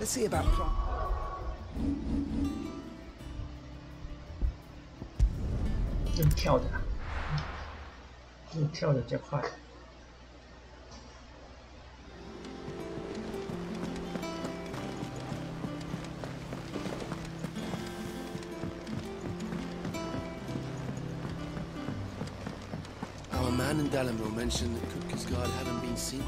Let's see about plant. 用跳的，用跳的比较快。Our man in Dallimore mentioned that Cooper's guard hadn't been seen.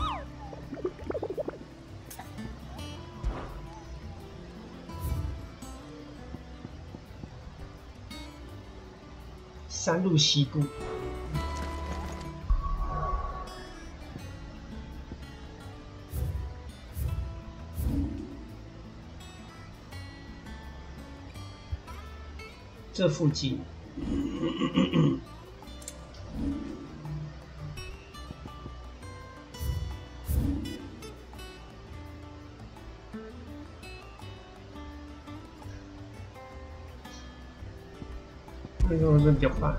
山路西部，这附近。为什么这比较快？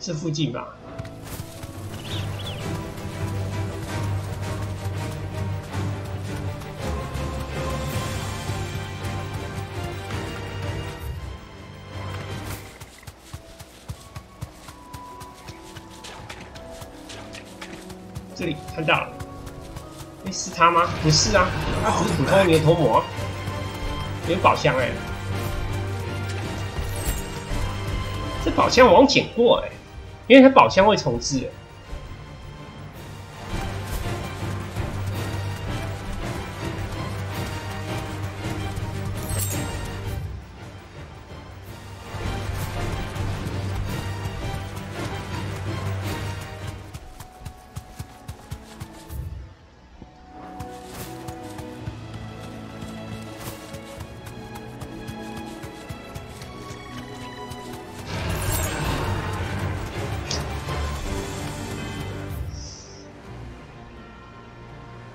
这附近吧。这里看到了，哎，是他吗？不是啊，他只是普通牛头魔，有宝箱哎。这宝箱我好像捡过哎。因为它宝箱会重置。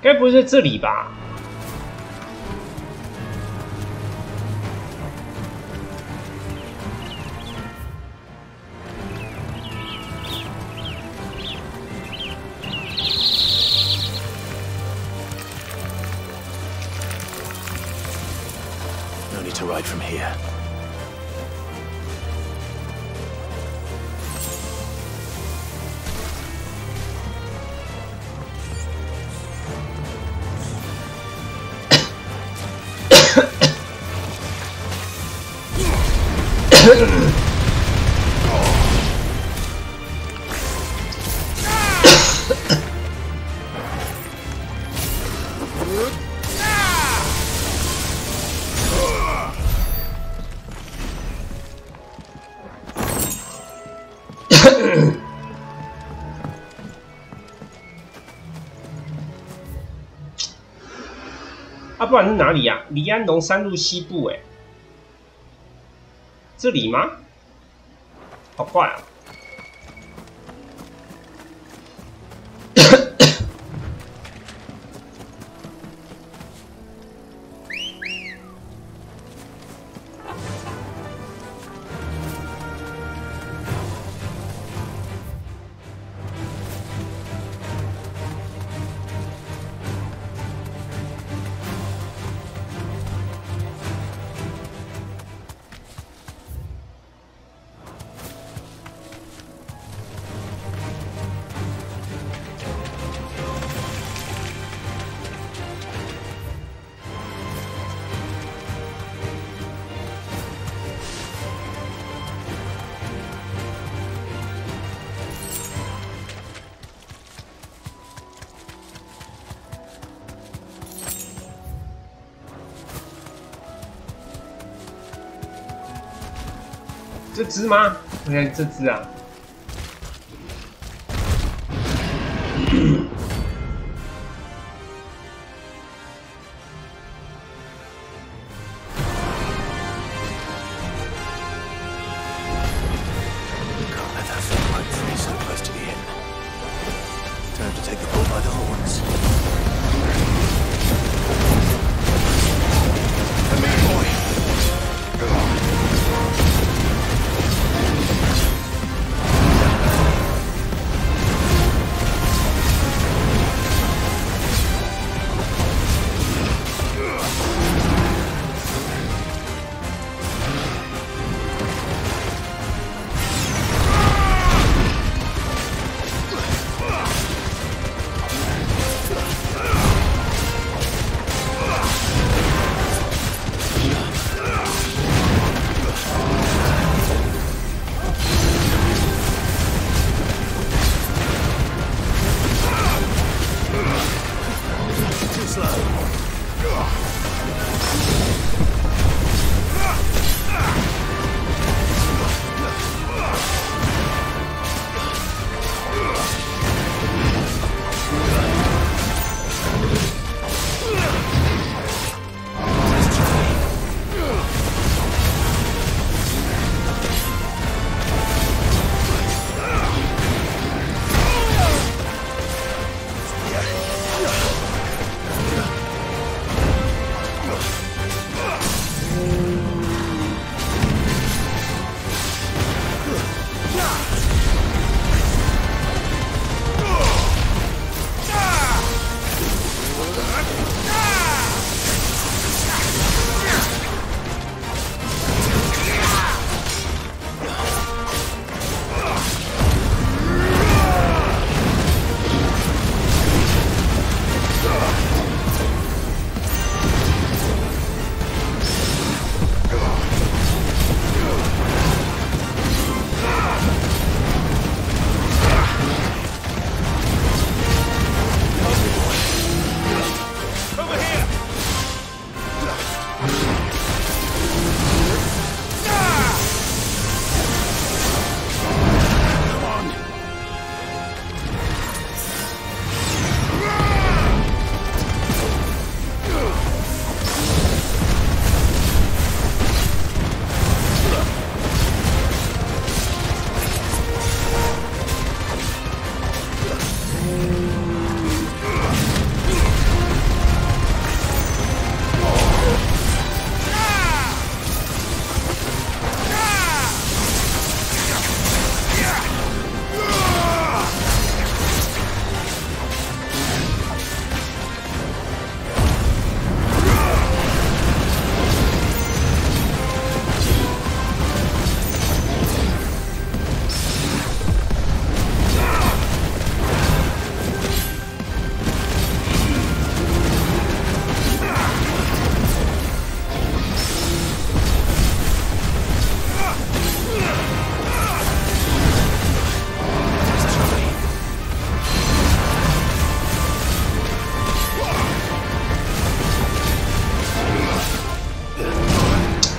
该不会在这里吧？No need to ride from here.啊，不然是哪里呀？离安龙山路西部，哎，这里吗？好怪啊！这只吗？我看这只啊。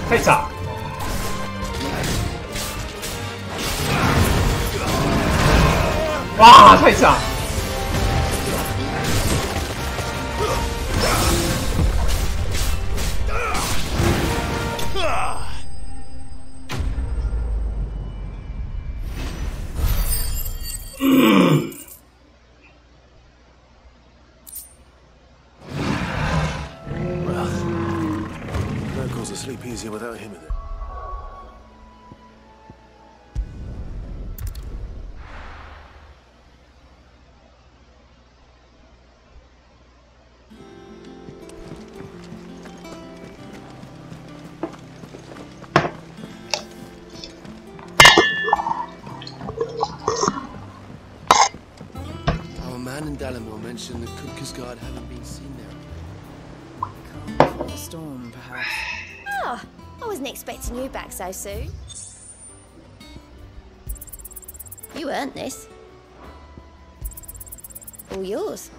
太早。哇，太早。Sleep easier without him in it. Our man in Dallimore mentioned the Cookers Guard haven't been seen there. Calm before the storm, perhaps. Oh, I wasn't expecting you back so soon. You earned this. All yours.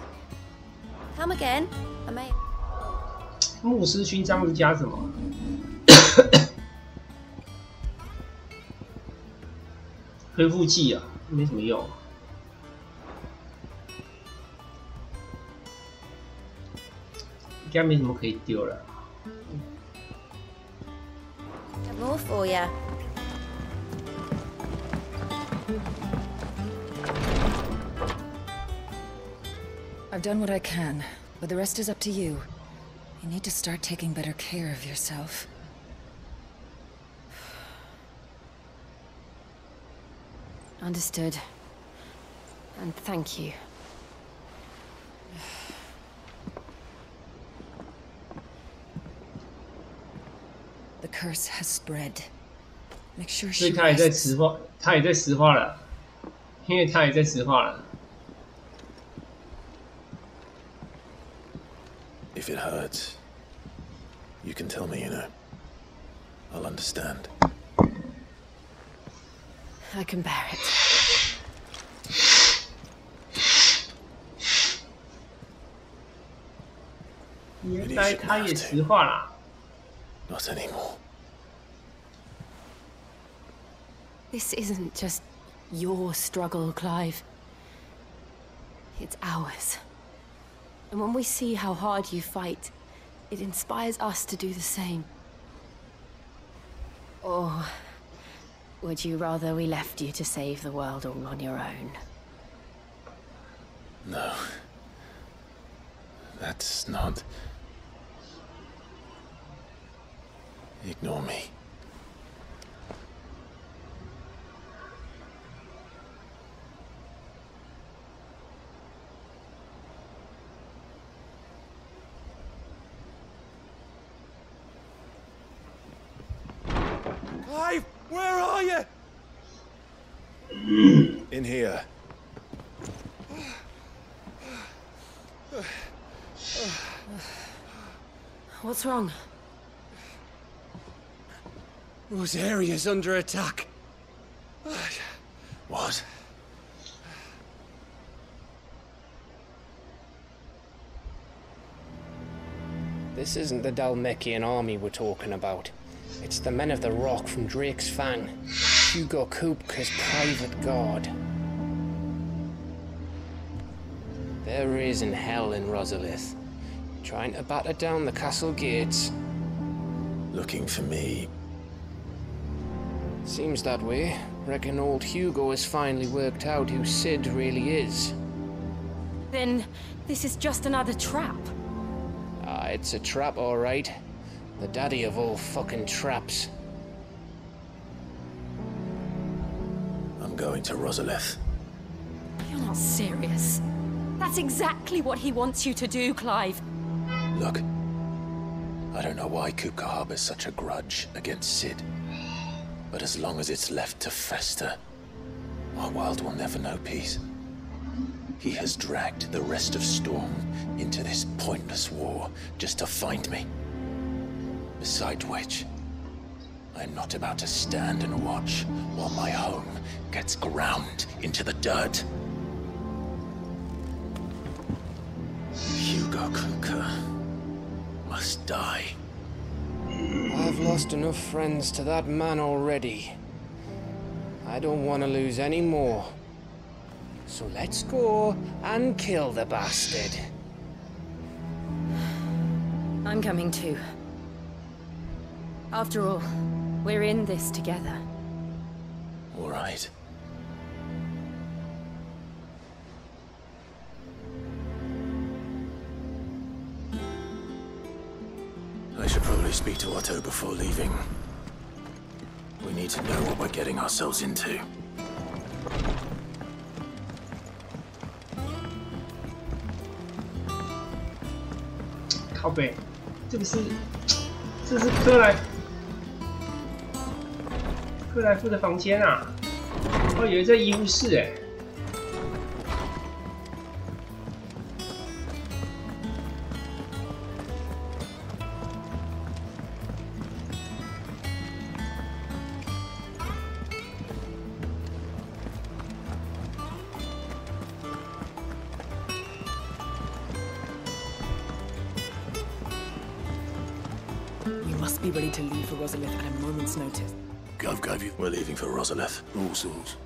Come again. I may. 牧师勋章是加什么？恢复剂啊，没什么用。应该没什么可以丢了。 Have more for you. I've done what I can, but the rest is up to you. You need to start taking better care of yourself. Understood. And thank you. The curse has spread. Make sure 所以 she 他也在 rests. 石化，他也在石化了，因为他也在石化了。 If it hurts, you can tell me, you know. I'll understand. I can bear it. 原来他也石化了。 Not anymore. This isn't just your struggle, Clive. It's ours. And when we see how hard you fight, it inspires us to do the same. Or would you rather we left you to save the world all on your own? No. That's not... Ignore me. Clive, where are you? In here. What's wrong? Rosaria's under attack. What? This isn't the Dalmekian army we're talking about. It's the men of the Rock from Drake's Fang. Hugo Kupka's private guard. There is in hell in Rosalith, trying to batter down the castle gates. Looking for me. Seems that way. Reckon old Hugo has finally worked out who Sid really is. Then this is just another trap. Ah, it's a trap, all right. The daddy of all fucking traps. I'm going to Rosalith. You're not serious. That's exactly what he wants you to do, Clive. Look, I don't know why Kupka harbors such a grudge against Sid. But as long as it's left to fester, our world will never know peace. He has dragged the rest of Storm into this pointless war just to find me. Besides which, I'm not about to stand and watch while my home gets ground into the dirt. Hugo Kupka must die. I've lost enough friends to that man already. I don't want to lose any more. So let's go and kill the bastard. I'm coming too. After all, we're in this together. All right. I should probably speak to Otto before leaving. We need to know what we're getting ourselves into.靠北，这是克莱夫的房间啊！我以为在医务室哎。You must be ready to leave for Rosalith at a moment's notice. Gov, we're leaving for Rosalith. All sorts.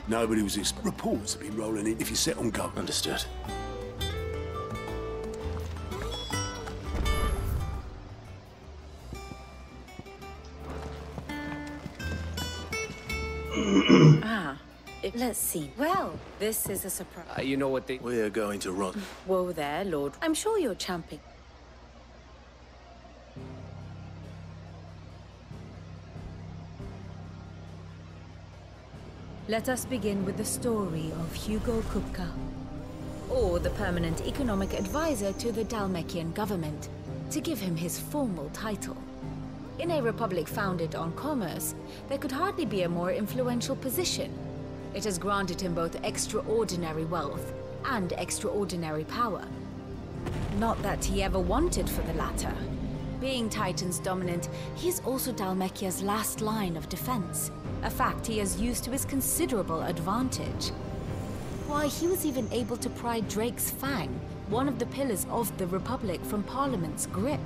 Nobody was reports have been rolling in if you set on go. Understood. Let's see. Well, this is a surprise. You know what they... We're going to run. Whoa there, Lord. I'm sure you're champing. Let us begin with the story of Hugo Kupka, Or the permanent economic advisor to the Dalmekian government, to give him his formal title. In a republic founded on commerce, there could hardly be a more influential position. It has granted him both extraordinary wealth and extraordinary power. Not that he ever wanted for the latter. Being Titan's dominant, he is also Dalmekia's last line of defense, a fact he has used to his considerable advantage. Why, he was even able to pry Drake's Fang, one of the pillars of the Republic, from Parliament's grip.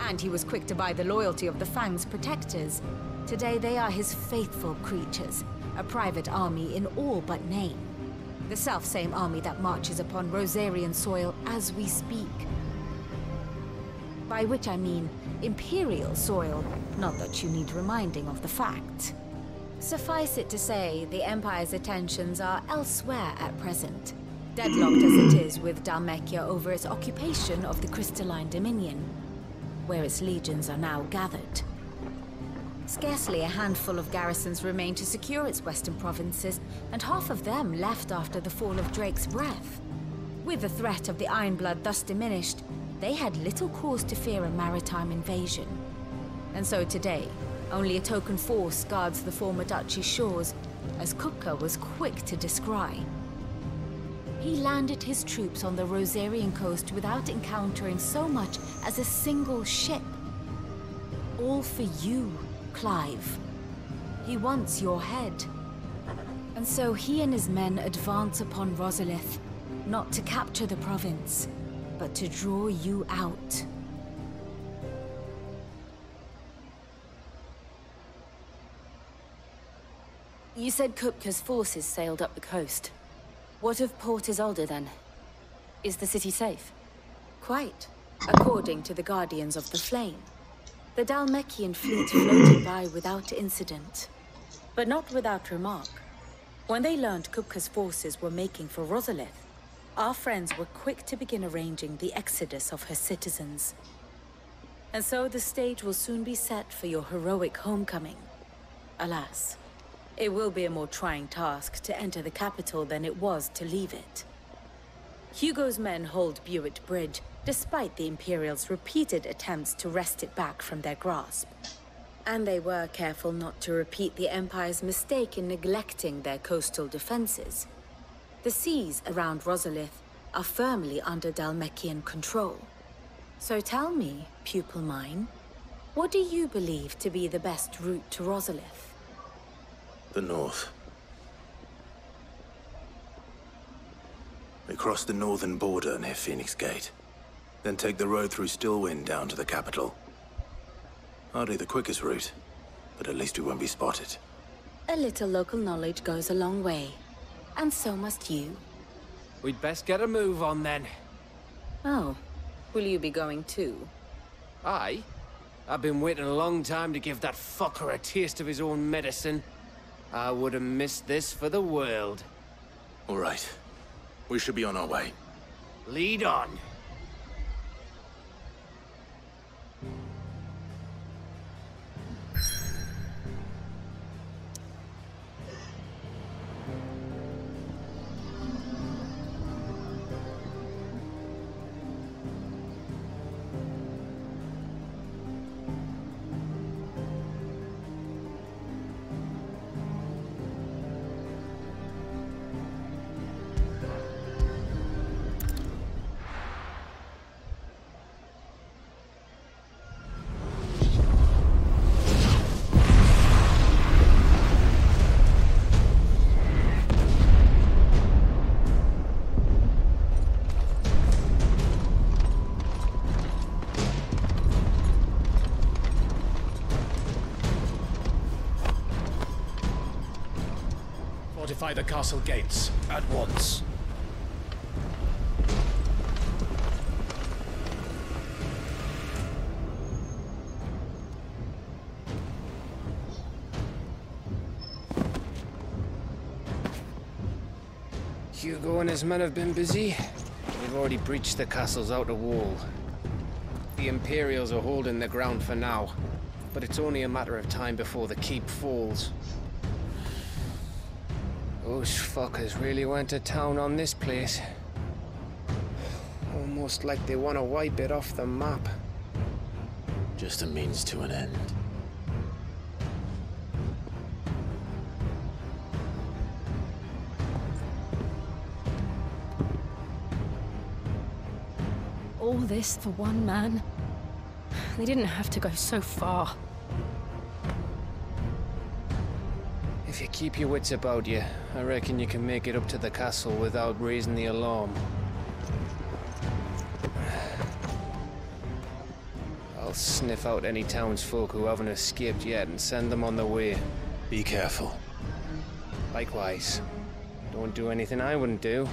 And he was quick to buy the loyalty of the Fang's protectors. Today they are his faithful creatures, a private army in all but name. The self-same army that marches upon Rosarian soil as we speak. By which I mean Imperial soil, not that you need reminding of the fact. Suffice it to say, the Empire's attentions are elsewhere at present, deadlocked as it is with Dalmekia over its occupation of the Crystalline Dominion, where its legions are now gathered. Scarcely a handful of garrisons remain to secure its western provinces, and half of them left after the fall of Drake's Breath. With the threat of the Ironblood thus diminished, they had little cause to fear a maritime invasion. And so today, only a token force guards the former duchy's shores, as Kupka was quick to descry. He landed his troops on the Rosarian coast without encountering so much as a single ship. All for you, Clive. He wants your head. And so he and his men advance upon Rosalith, not to capture the province, but to draw you out. You said Kupka's forces sailed up the coast. What of Port Isolde then? Is the city safe? Quite, according to the Guardians of the Flame. The Dalmekian fleet floated by without incident, but not without remark. When they learned Kupka's forces were making for Rosalith, our friends were quick to begin arranging the exodus of her citizens. And so the stage will soon be set for your heroic homecoming. Alas, it will be a more trying task to enter the capital than it was to leave it. Hugo's men hold Buett Bridge, despite the Imperials' repeated attempts to wrest it back from their grasp. And they were careful not to repeat the Empire's mistake in neglecting their coastal defenses. The seas around Rosalith are firmly under Dalmekian control. So tell me, pupil mine, what do you believe to be the best route to Rosalith? The north. We cross the northern border near Phoenix Gate. Then take the road through Stillwind down to the capital. Hardly the quickest route, but at least we won't be spotted. A little local knowledge goes a long way. And so must you. We'd best get a move on then. Oh, will you be going too? Aye. I've been waiting a long time to give that fucker a taste of his own medicine. I would have missed this for the world. All right. We should be on our way. Lead on. Fortify the castle gates at once. Hugo and his men have been busy. We've already breached the castle's outer wall. The Imperials are holding the ground for now, but it's only a matter of time before the keep falls. Those fuckers really went to town on this place. Almost like they want to wipe it off the map. Just a means to an end. All this for one man? They didn't have to go so far. If you keep your wits about you, I reckon you can make it up to the castle without raising the alarm. I'll sniff out any townsfolk who haven't escaped yet and send them on their way. Be careful. Likewise. Don't do anything I wouldn't do.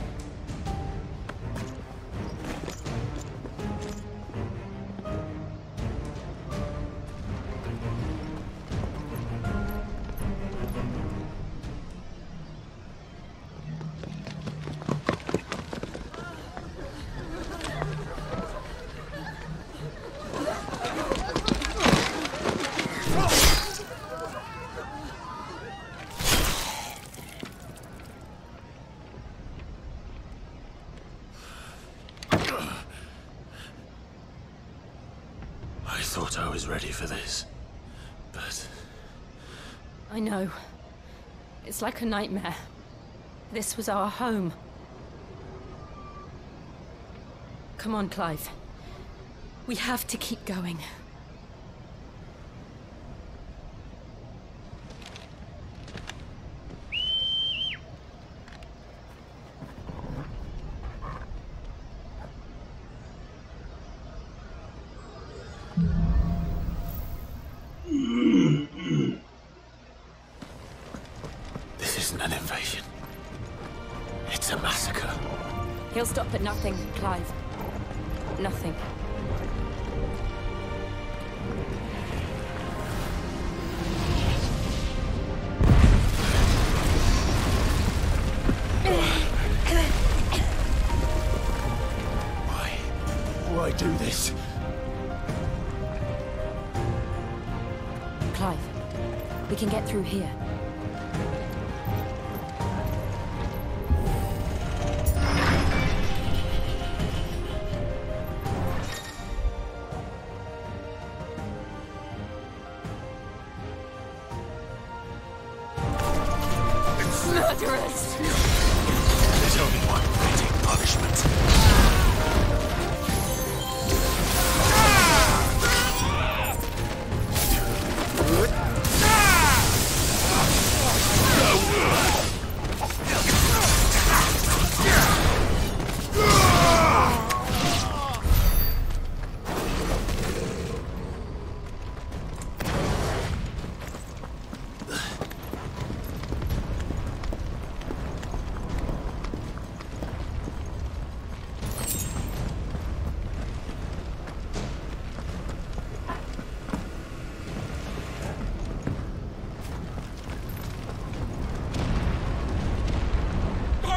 I thought I was ready for this, but... I know. It's like a nightmare. This was our home. Come on, Clive. We have to keep going. This isn't an invasion. It's a massacre. He'll stop at nothing, Clive. Nothing. Why do this? Clive, we can get through here. Murderers! There's only one fitting punishment.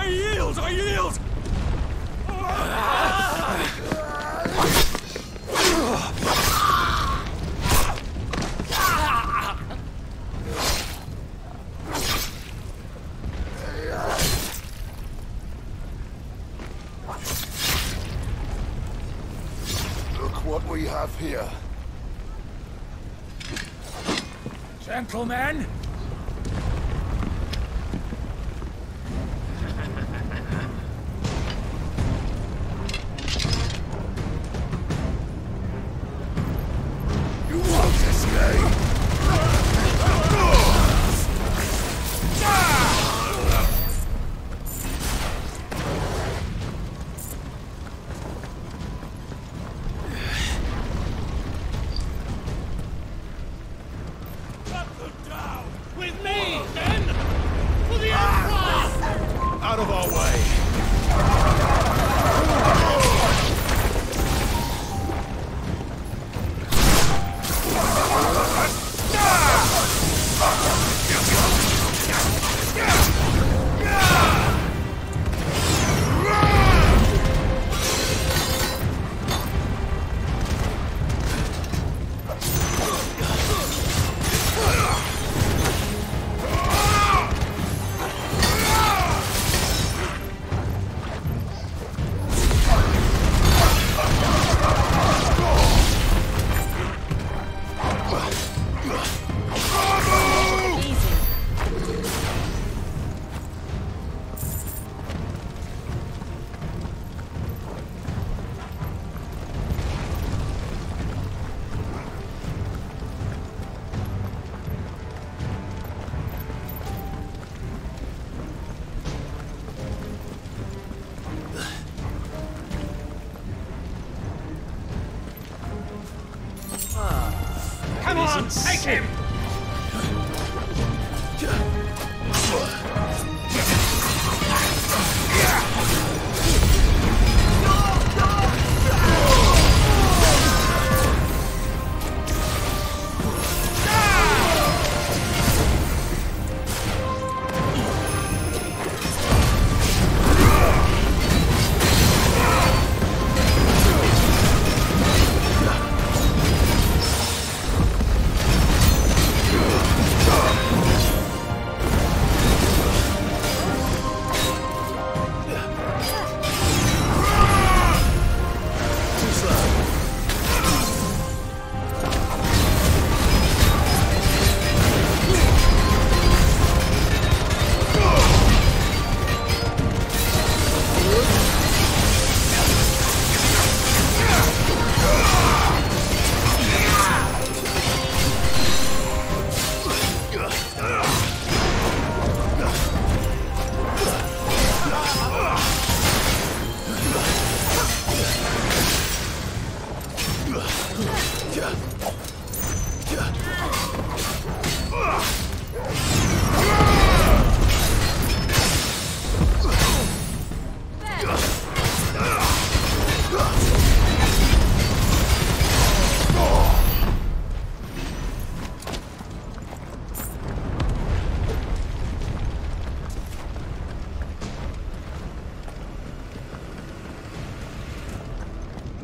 I yield! Look what we have here. Gentlemen! Cut them down! Take him!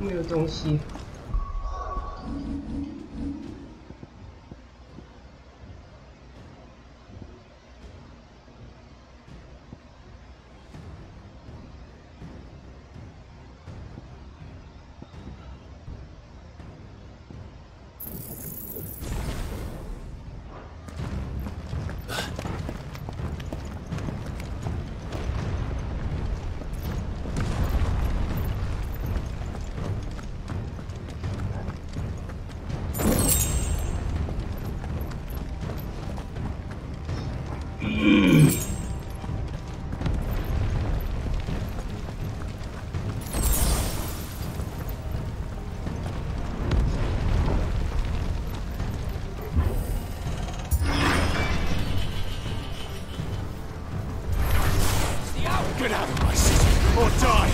没有东西。Get out of my city, or die!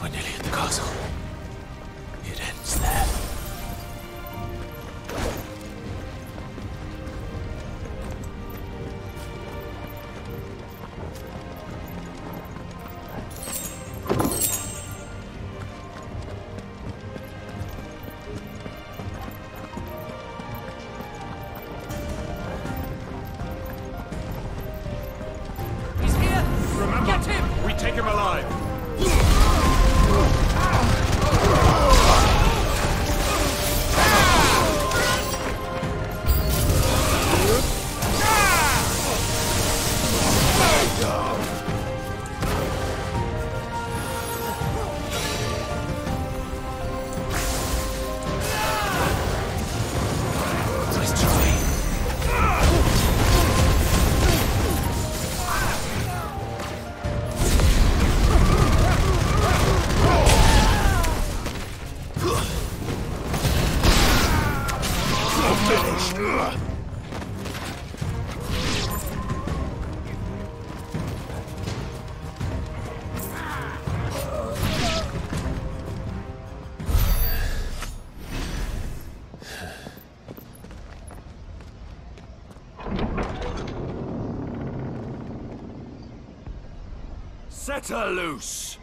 We're nearly at the castle. It ends there. He's here! Remember, Get him! we take him alive. Set her loose!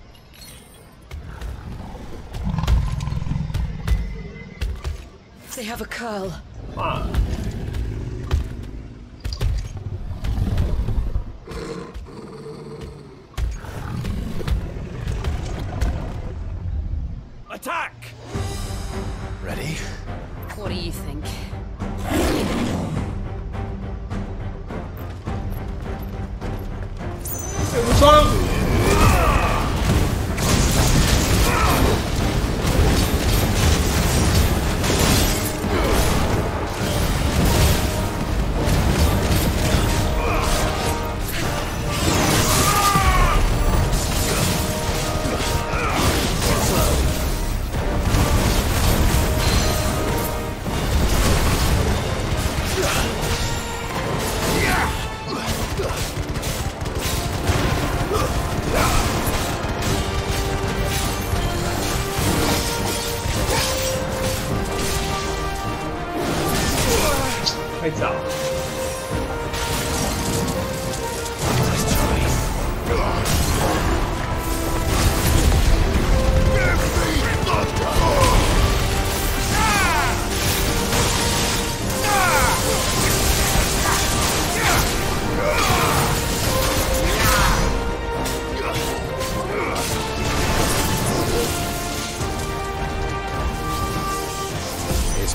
They have a curl. Wow. Attack! Ready? What do you think?对不双。太早。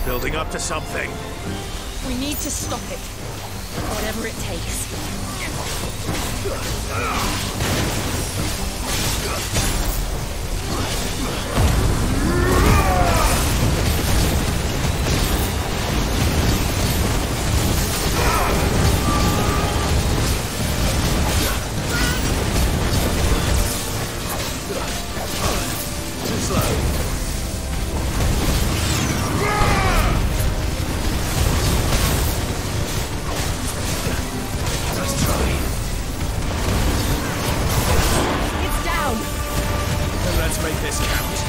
Building up to something. We need to stop it. Whatever it takes. Too slow. Make this count.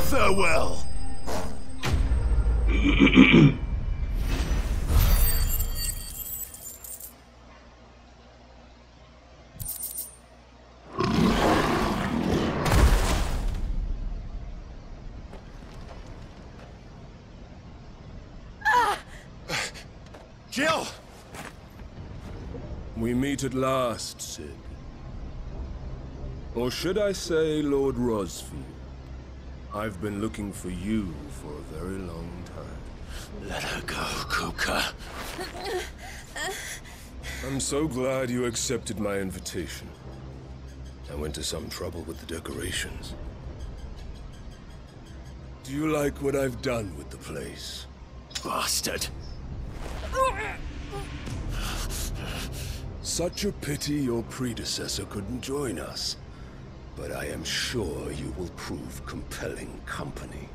Farewell. Jill! We meet at last, Sid. Or should I say, Lord Rosfield? I've been looking for you for a very long time. Let her go, Kuka. I'm so glad you accepted my invitation. I went to some trouble with the decorations. Do you like what I've done with the place? Bastard. Such a pity your predecessor couldn't join us. But I am sure you will prove compelling company.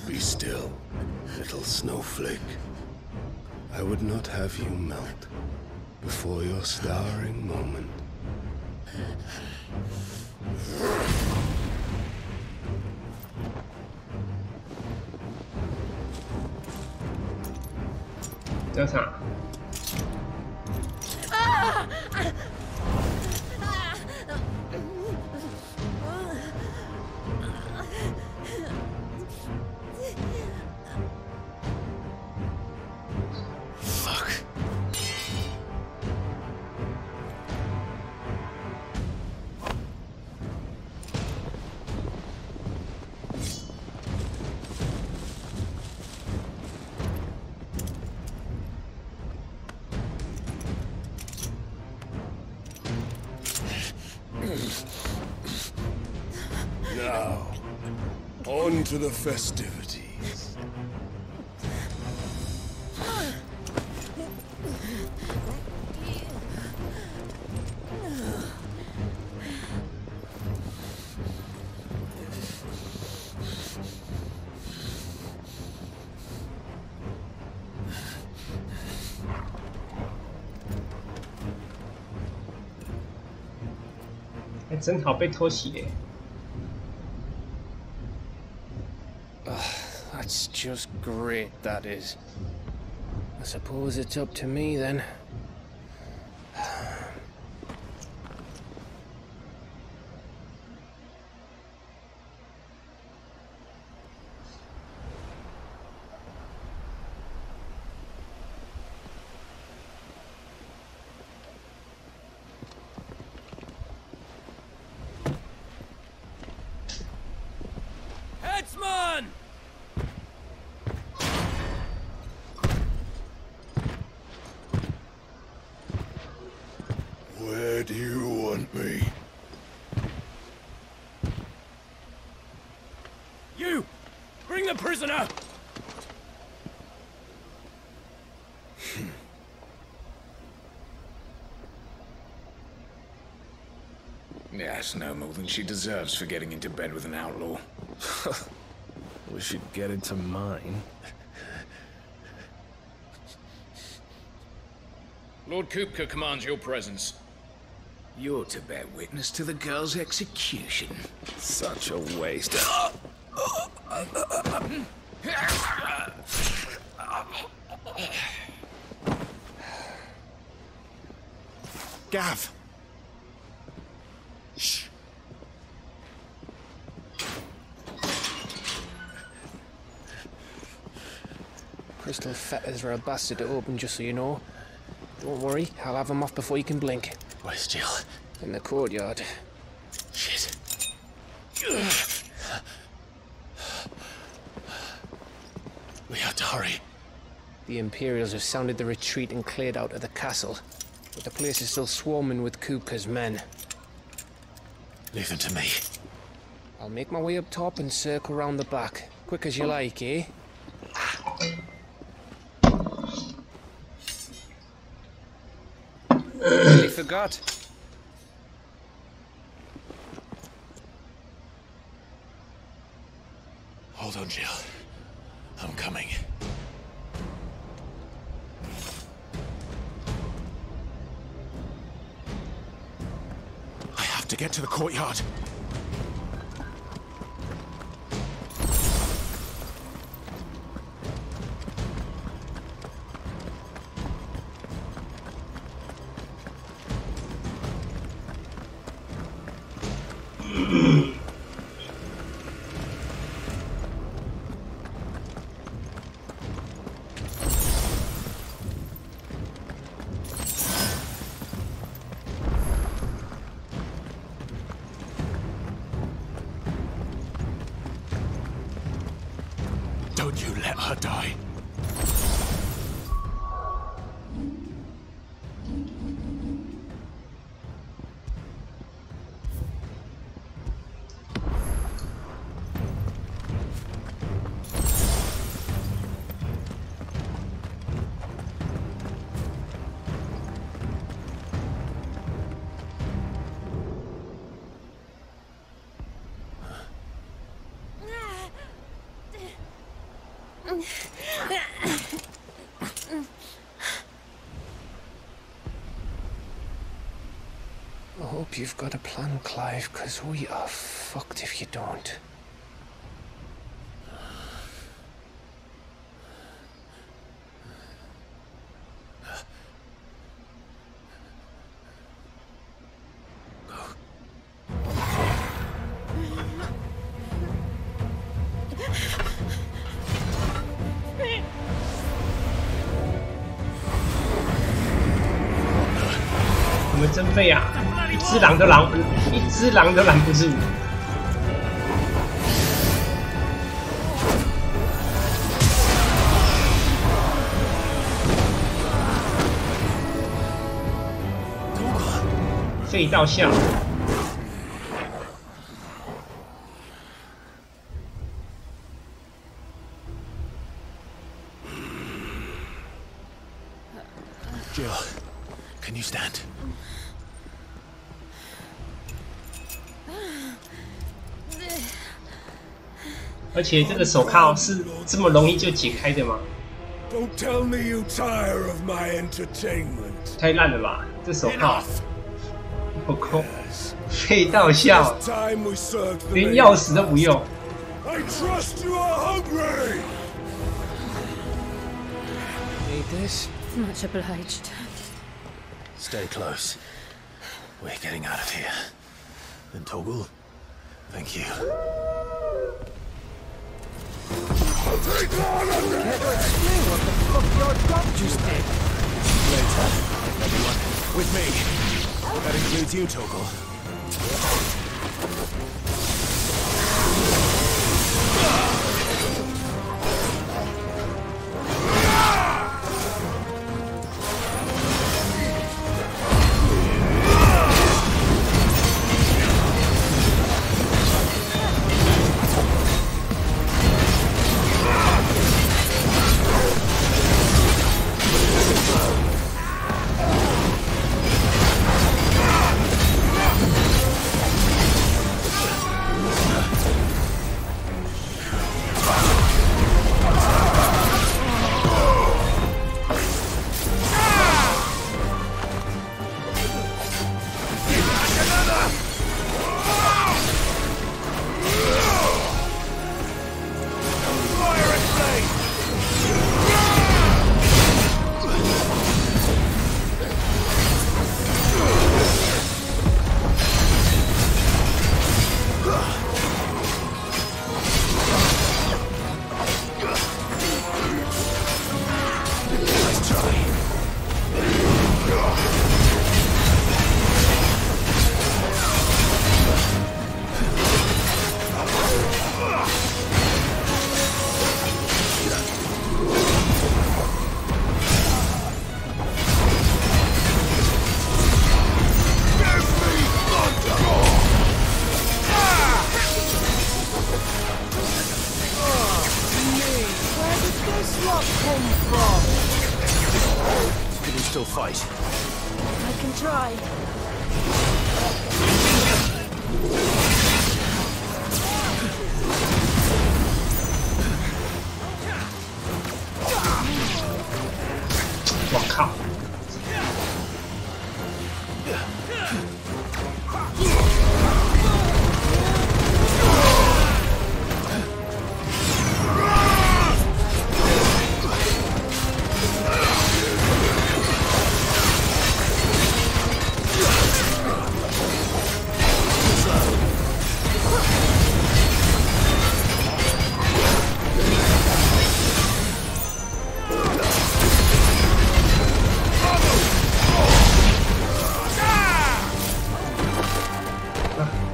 Be still, little snowflake. I would not have you melt before your starring moment. That's not. Fuck. Now, on to the festivities. 还真好被偷袭嘞。That's just great, that is. I suppose it's up to me then. Headsman! Where do you want me? You! Bring the prisoner! Yes, no more than she deserves for getting into bed with an outlaw. Wish she'd get into mine. Lord Kupka commands your presence. You're to bear witness to the girl's execution. Such a waste. Gav! Shh. Crystal fetters are a bastard to open, just so you know. Don't worry, I'll have them off before you can blink. Where's Jill? In the courtyard. Shit. We have to hurry. The Imperials have sounded the retreat and cleared out of the castle. But the place is still swarming with Kupka's men. Leave them to me. I'll make my way up top and circle round the back. Quick as you like, eh? Nearly forgot. Hold on, Jill. I'm coming. I have to get to the courtyard. Don't you let her die. I hope you've got a plan, Clive, because we are fucked if you don't.你们真废啊！一只狼都拦不住。废到笑。Jill, can you stand? 而且这个手铐是这么容易就解开的吗？ Don't tell me you tire of my entertainment. 太烂了吧，这手铐！好空，废到笑，连钥匙都不用。I trust you are hungry. Need this? Much obliged. Stay close. We're getting out of here. And Toggle, thank you. Take on of them. Can't explain what the fuck your dog just did. Later, everyone. With me. That includes you, Toggle. Still fight. I can try.我靠！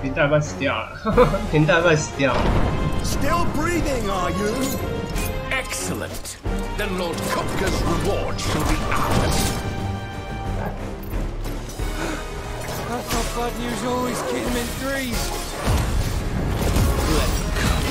连大半死掉了，连大半死掉了。Still breathing, are you? Excellent. Then Lord Kupka's reward shall be ours. I thought bad news always came in threes. Let them come.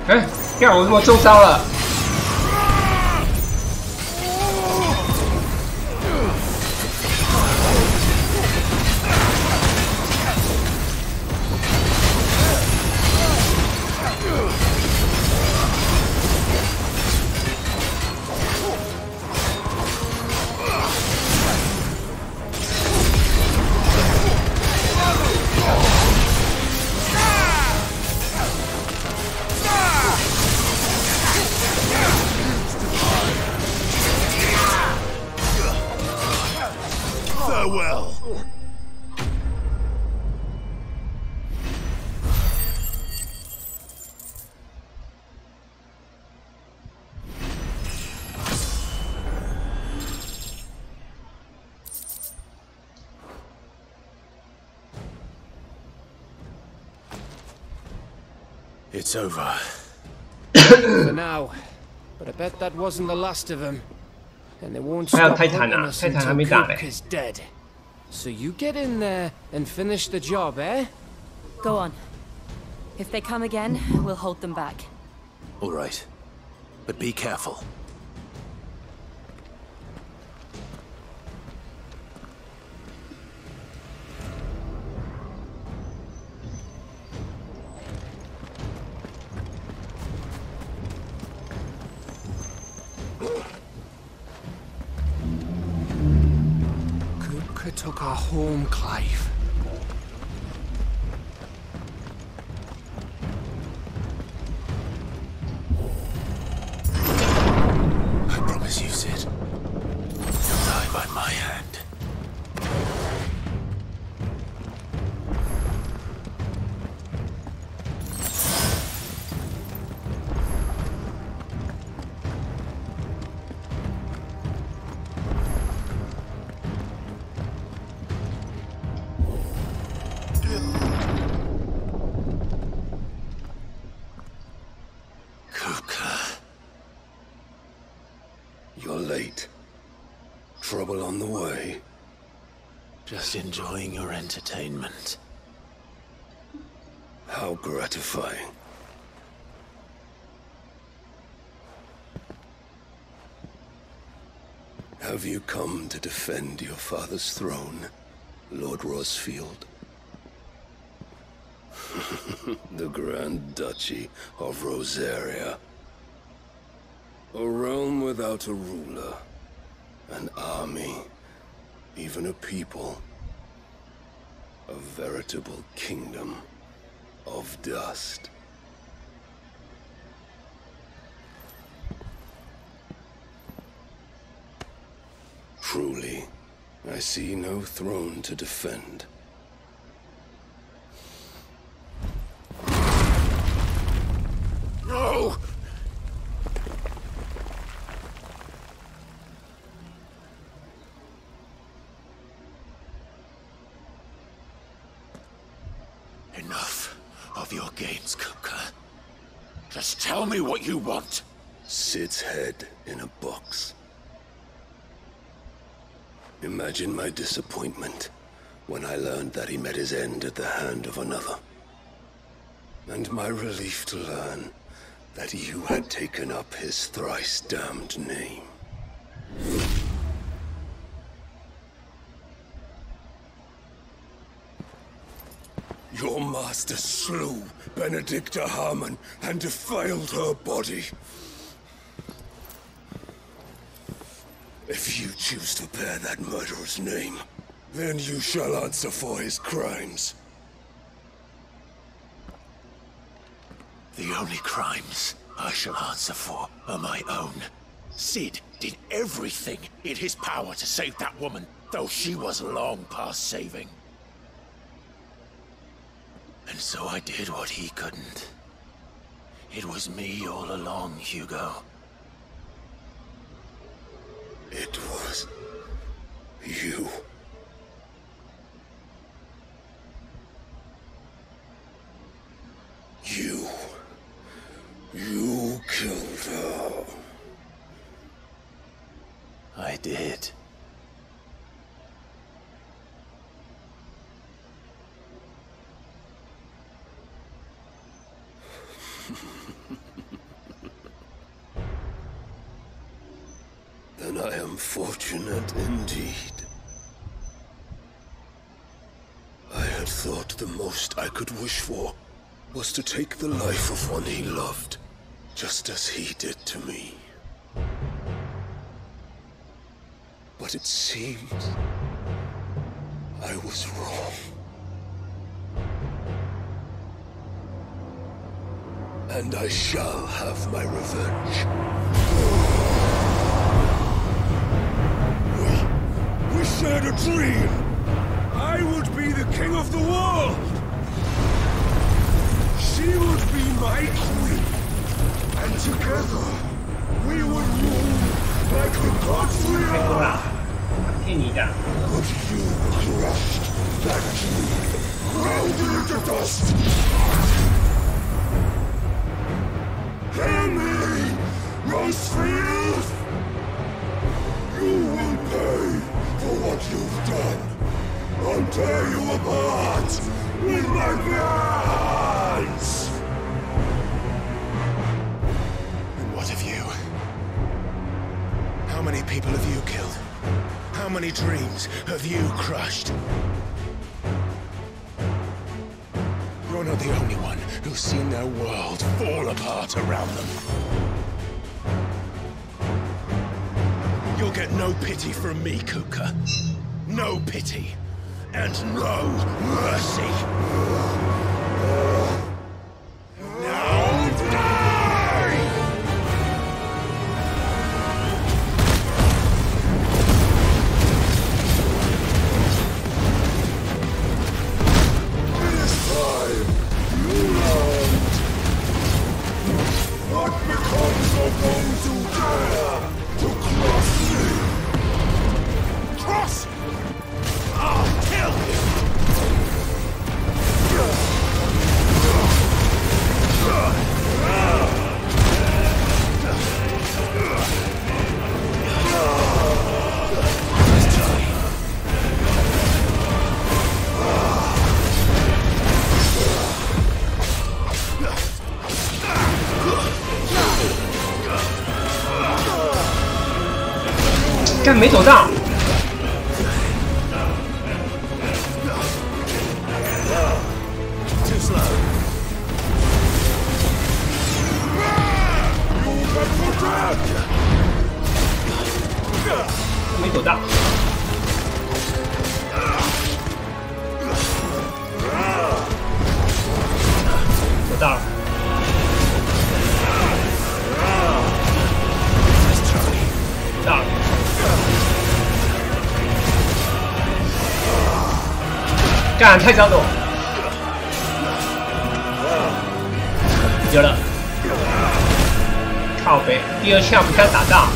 哎，看我怎么中招了！ It's over. For now. But I bet that wasn't the last of them. And they won't stop hunting us until Kupka's dead. So you get in there and finish the job, eh? Go on. If they come again, we'll hold them back. All right. But be careful. Kupka took her home, Clive. I promise you, Sid. You'll die by my hand. You're late. Trouble on the way. Just enjoying your entertainment. How gratifying. Have you come to defend your father's throne, Lord Rosfield? The Grand Duchy of Rosaria. A realm without a ruler, an army, even a people. A veritable kingdom of dust. Truly, I see no throne to defend. No! Enough of your games, Kupka. Just tell me what you want. Sid's head in a box. Imagine my disappointment when I learned that he met his end at the hand of another. And my relief to learn that you had taken up his thrice-damned name. Your master slew Benedicta Harmon and defiled her body. If you choose to bear that murderer's name, then you shall answer for his crimes. The only crimes I shall answer for are my own. Sid did everything in his power to save that woman, though she was long past saving. And so I did what he couldn't. It was me all along, Hugo. It was you. You killed her. I did. Then I am fortunate indeed. I had thought the most I could wish for was to take the life of one he loved, just as he did to me. But it seems I was wrong. And I shall have my revenge. We shared a dream. I would be the king of the world. She would be my queen. And together, we would rule like the gods we are. But you crushed that dream, ground it into dust. Hear me, Rosefield! You will pay for what you've done. I'll tear you apart with my hands! And what of you? How many people have you killed? How many dreams have you crushed? You're not the only one who's seen their world fall apart around them. You'll get no pity from me, Kupka. No pity. And no mercy. Now die! This time, you learned. What becomes of those who dare to cross me? Cross! I'll kill him!干没走到。没走到。走到了。到了。干，太早走。有了。靠北，第二枪不该打到。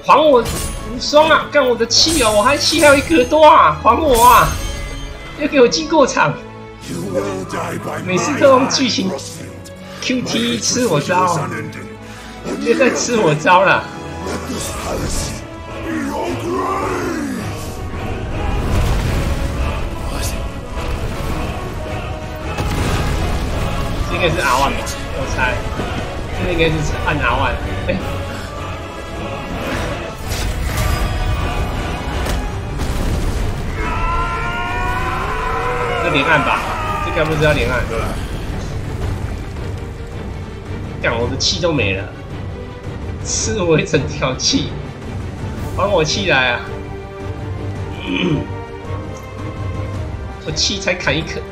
还我无双啊！干我的气哦，我还气还有1格多啊！还我啊！要给我进过场。每次都用剧情 QT 吃我招，别再吃我招了。这应该是R1，我猜，这应该是按R1。哎。连按吧，这该不是要连按？干，我的气都没了，吃我一整条气，还我气来啊！我气才砍1颗，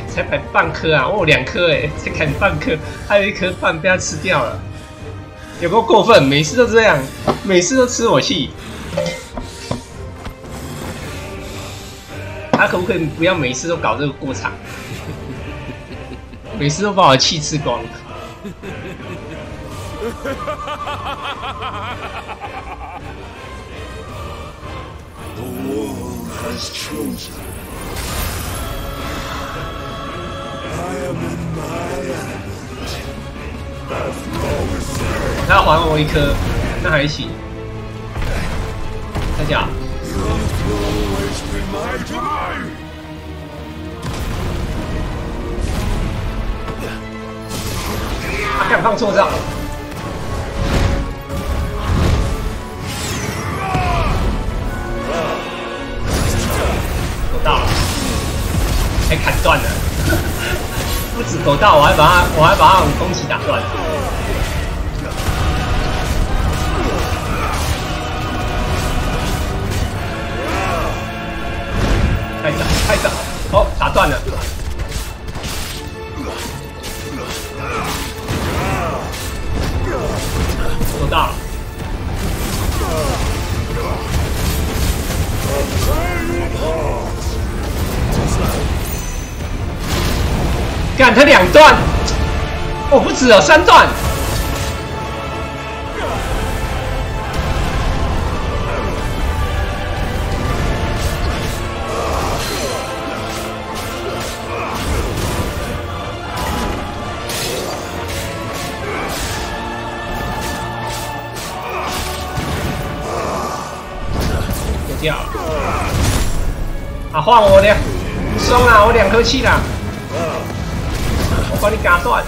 才砍半颗啊！我有2颗哎，才砍半颗，还有1颗半被他吃掉了，有够过分！每次都这样，每次都吃我气。他可不可以不要每次都搞这个过场？每次都把我的气吃光。他要还我1颗，那还行。再讲。他敢放错招，我到了，还砍断了。不止狗大，我还把他武功旗打断。太早，哦，打断了。狗大了。干他2段，哦不止哦，3段。有掉。啊，换我的，松啦，我2颗气啦。我把你打断！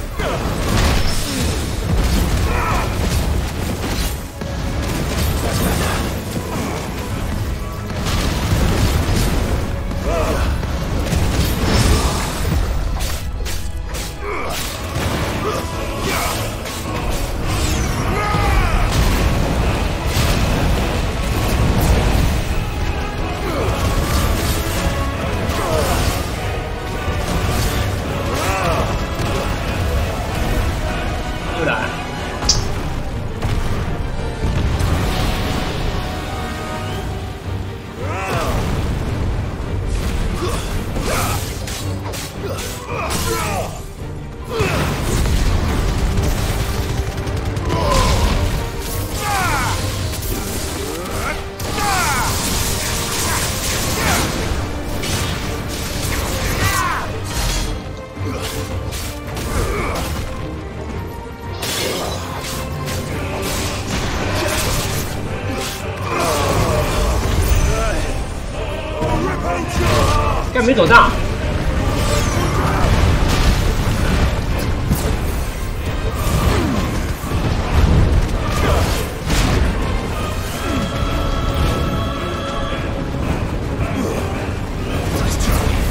干没走到。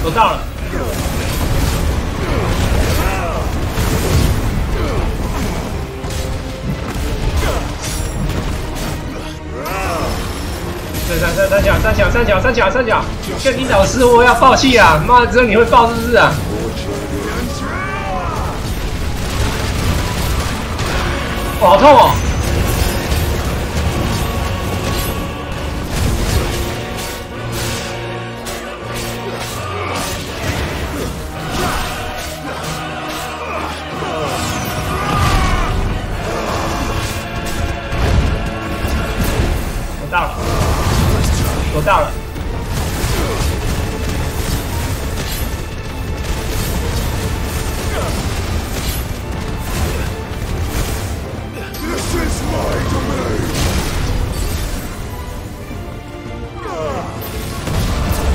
走到了。三角！跟你老师，我要爆气啊！妈的，知道你会爆是不是啊？哇，好痛哦！我到了。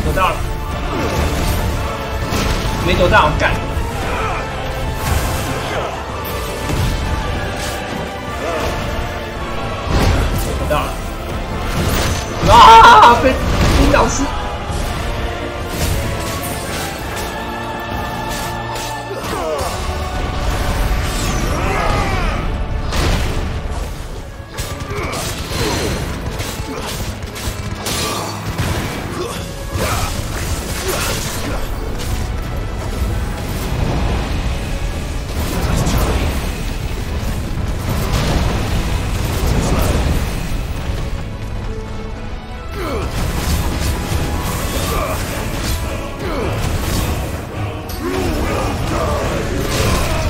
我到了，没躲到，干！我到了。啊！被林老师。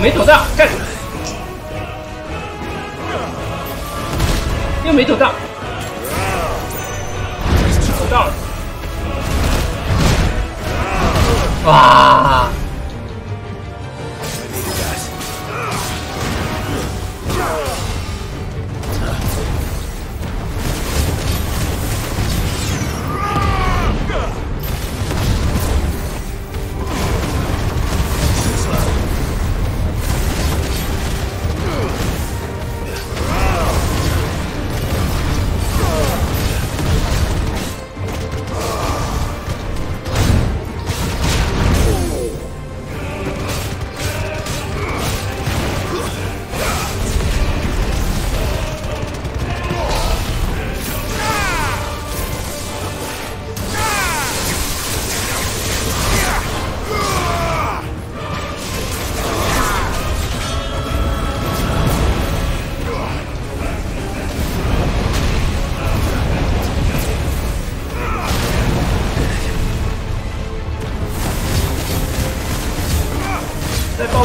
没躲到，干！又没躲到，躲到了！哇！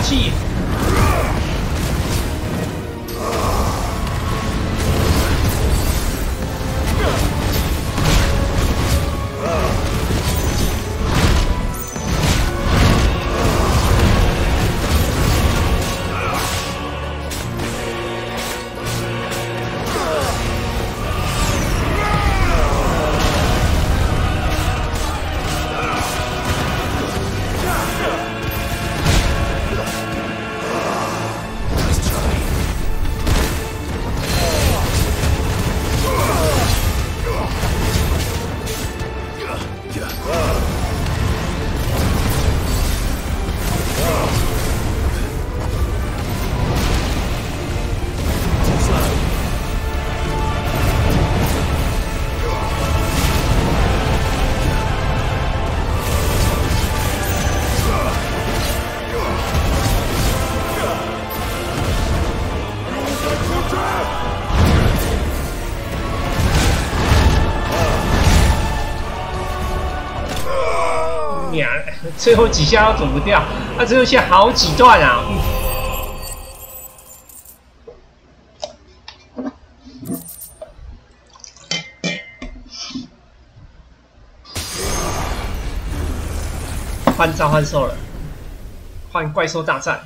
气。最后几下都走不掉，他最后下好几段啊！换召唤兽了，换怪兽大战。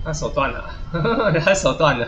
他手断了，他手断了。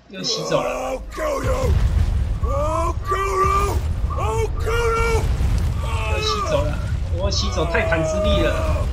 又洗走了。又洗走了，我洗走泰坦之力了。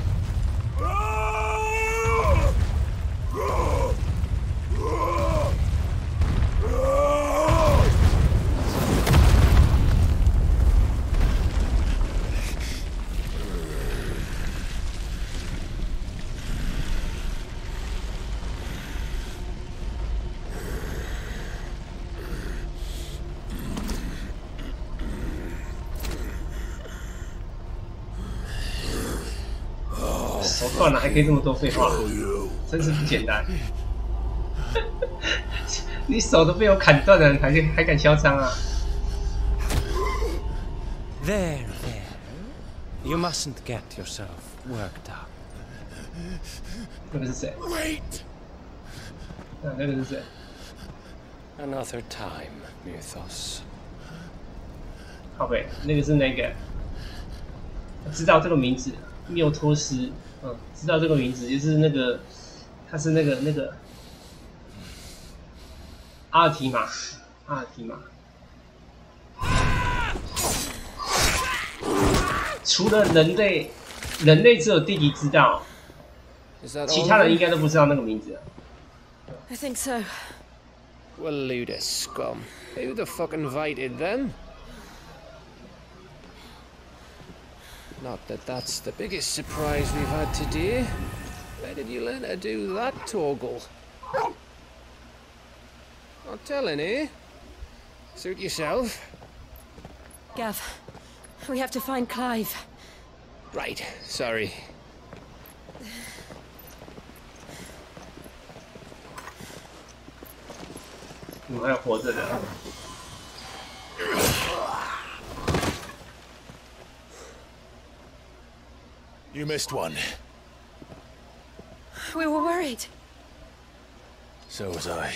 手断了还可以这么多废话，真是不简单。你手都被我砍断了，还敢嚣张啊 There, there. You mustn't get yourself worked up. 那个是谁？那个是谁 Another time, Mythos. 好呗，那个是那个，我知道这个名字，缪托斯。知道这个名字，就是那个，他是那个阿尔提玛。除了人类只有弟弟知道，其他人应该都不知道那个名字。I think so. Well, Ludus scum. Who the fuck invited them? Not that that's the biggest surprise we've had today. Where did you learn to do that, Torgal? Not telling, eh? Suit yourself. Gav, we have to find Clive. Right, sorry. 你们还有活着的。You missed one. We were worried. So was I.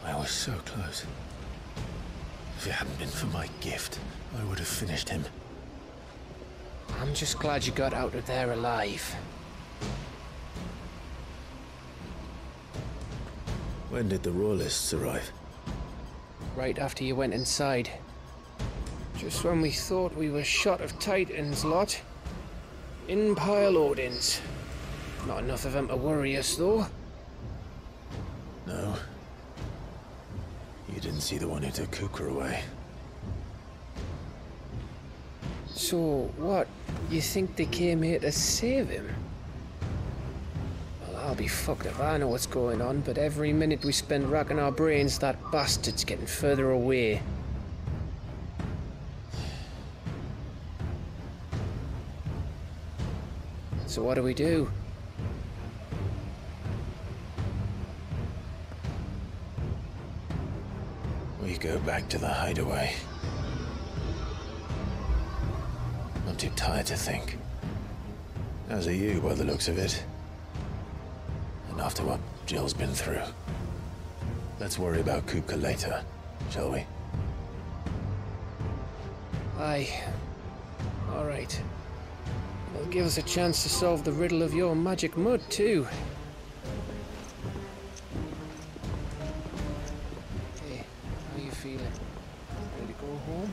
I was so close. If it hadn't been for my gift, I would have finished him. I'm just glad you got out of there alive. When did the Royalists arrive? Right after you went inside. Just when we thought we were shot of Titans, lot. In pile Odins. Not enough of them to worry us, though. No. You didn't see the one who took Kukra away. So, what? You think they came here to save him? Well, I'll be fucked if I know what's going on, but every minute we spend racking our brains, that bastard's getting further away. So what do we do? We go back to the hideaway. I'm too tired to think. As are you, by the looks of it. And after what Jill's been through. Let's worry about Kupka later, shall we? Aye. All right. It'll give us a chance to solve the riddle of your magic mud, too. Hey, how you feeling? Ready to go home?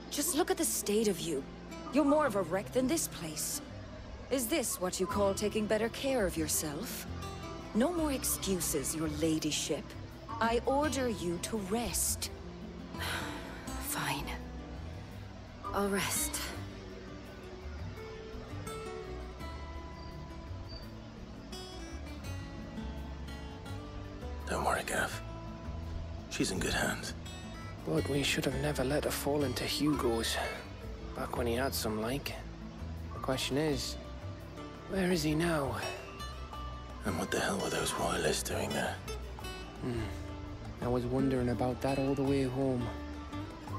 Just look at the state of you. You're more of a wreck than this place. Is this what you call taking better care of yourself? No more excuses, your ladyship. I order you to rest. Fine. I'll rest. Don't worry, Gav. She's in good hands. But we should have never let her fall into Hugo's. Back when he had some like. The question is, where is he now? And what the hell were those royalists doing there? I was wondering about that all the way home.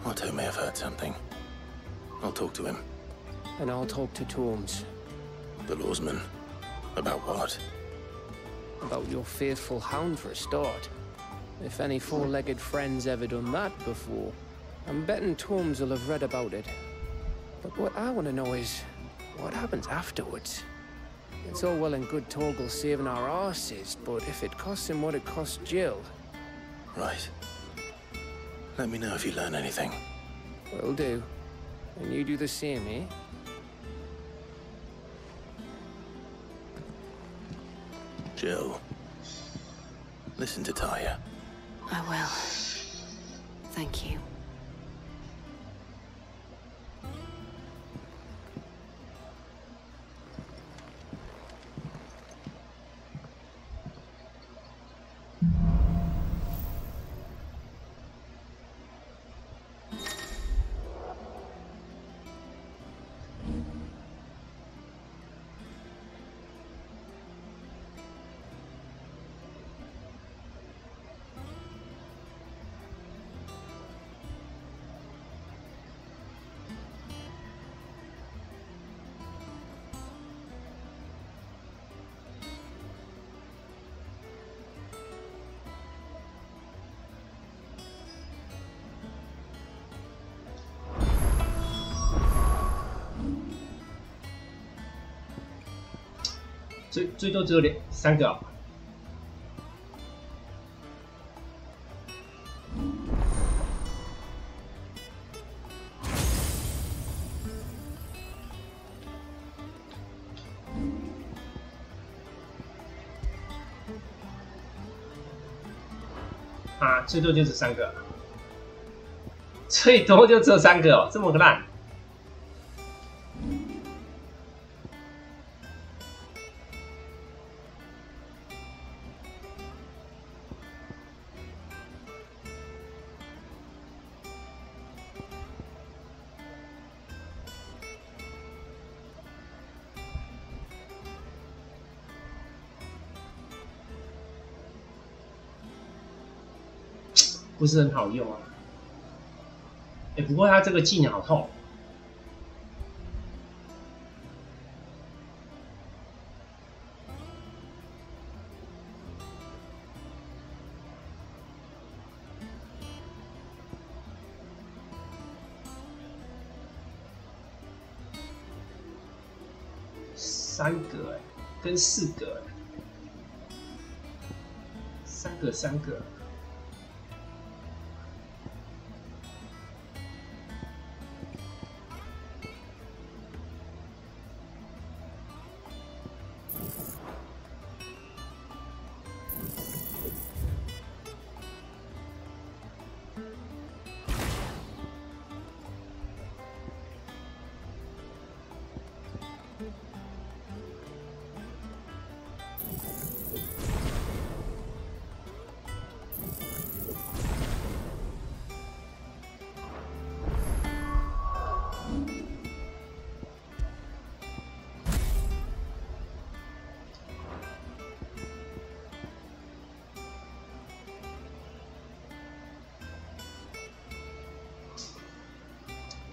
Otto may have heard something. I'll talk to him. And I'll talk to Tomes. The lawsman? About what? About your faithful hound for a start. If any four-legged friend's ever done that before, I'm betting Tomes will have read about it. But what I want to know is, what happens afterwards? It's all well and good Torgal saving our arses, but if it costs him what it cost Jill... Right. Let me know if you learn anything. Will do. And you do the same, eh? Jill. Listen to Taya. I will. Thank you. 最多只有3个、哦。啊，最多就只3个，最多就只有3个哦，这么个烂。不是很好用啊，不过他这个技能好痛。3个跟4个3个。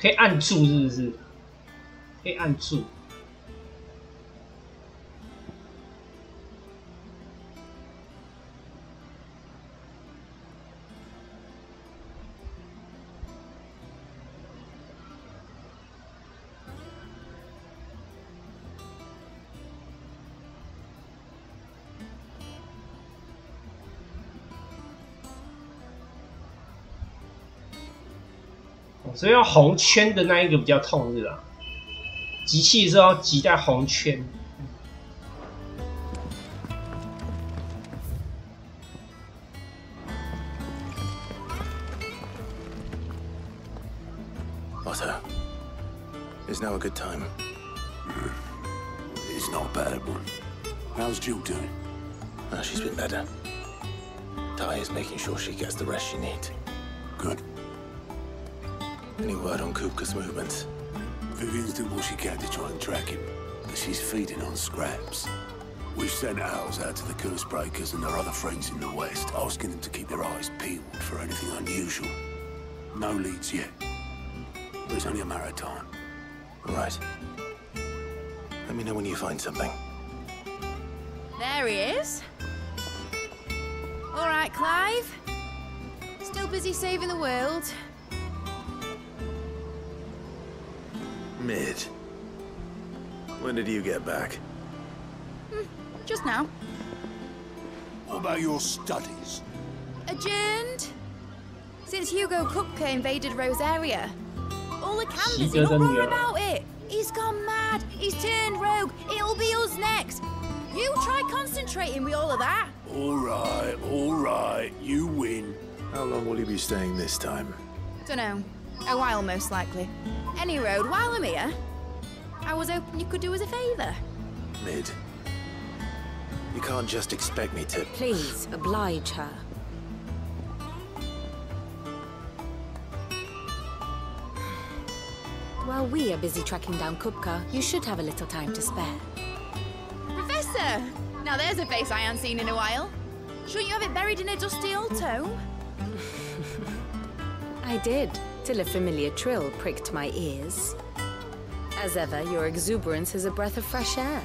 可以按住是不是？可以按住。所以要红圈的那一个比较痛，是吧？集气是要集在红圈。Otto, is now a good time? It's not a bad one. How's Jill doing? She's been better. Ty is making sure she gets the rest she needs. Good. Any word on Kupka's movements? Vivian's doing what she can to try and track him, but she's feeding on scraps. We've sent owls out to the Curse Breakers and their other friends in the west, asking them to keep their eyes peeled for anything unusual. No leads yet, but it's only a matter of time. Right. Let me know when you find something. There he is. All right, Clive. Still busy saving the world. Mid. When did you get back? Just now. What about your studies? Adjourned. Since Hugo Kupka invaded Rosaria. All the canvassing, not more about it. He's gone mad. He's turned rogue. It'll be us next. You try concentrating with all of that. All right. You win. How long will you be staying this time? Dunno. A while, most likely. Any road, while I'm here, I was hoping you could do us a favour. Mid. You can't just expect me to... Please, oblige her. While we are busy tracking down Kupka, you should have a little time to spare. Professor! Now there's a face I haven't seen in a while. Shouldn't you have it buried in a dusty old tome? I did, till a familiar trill pricked my ears. As ever, your exuberance is a breath of fresh air,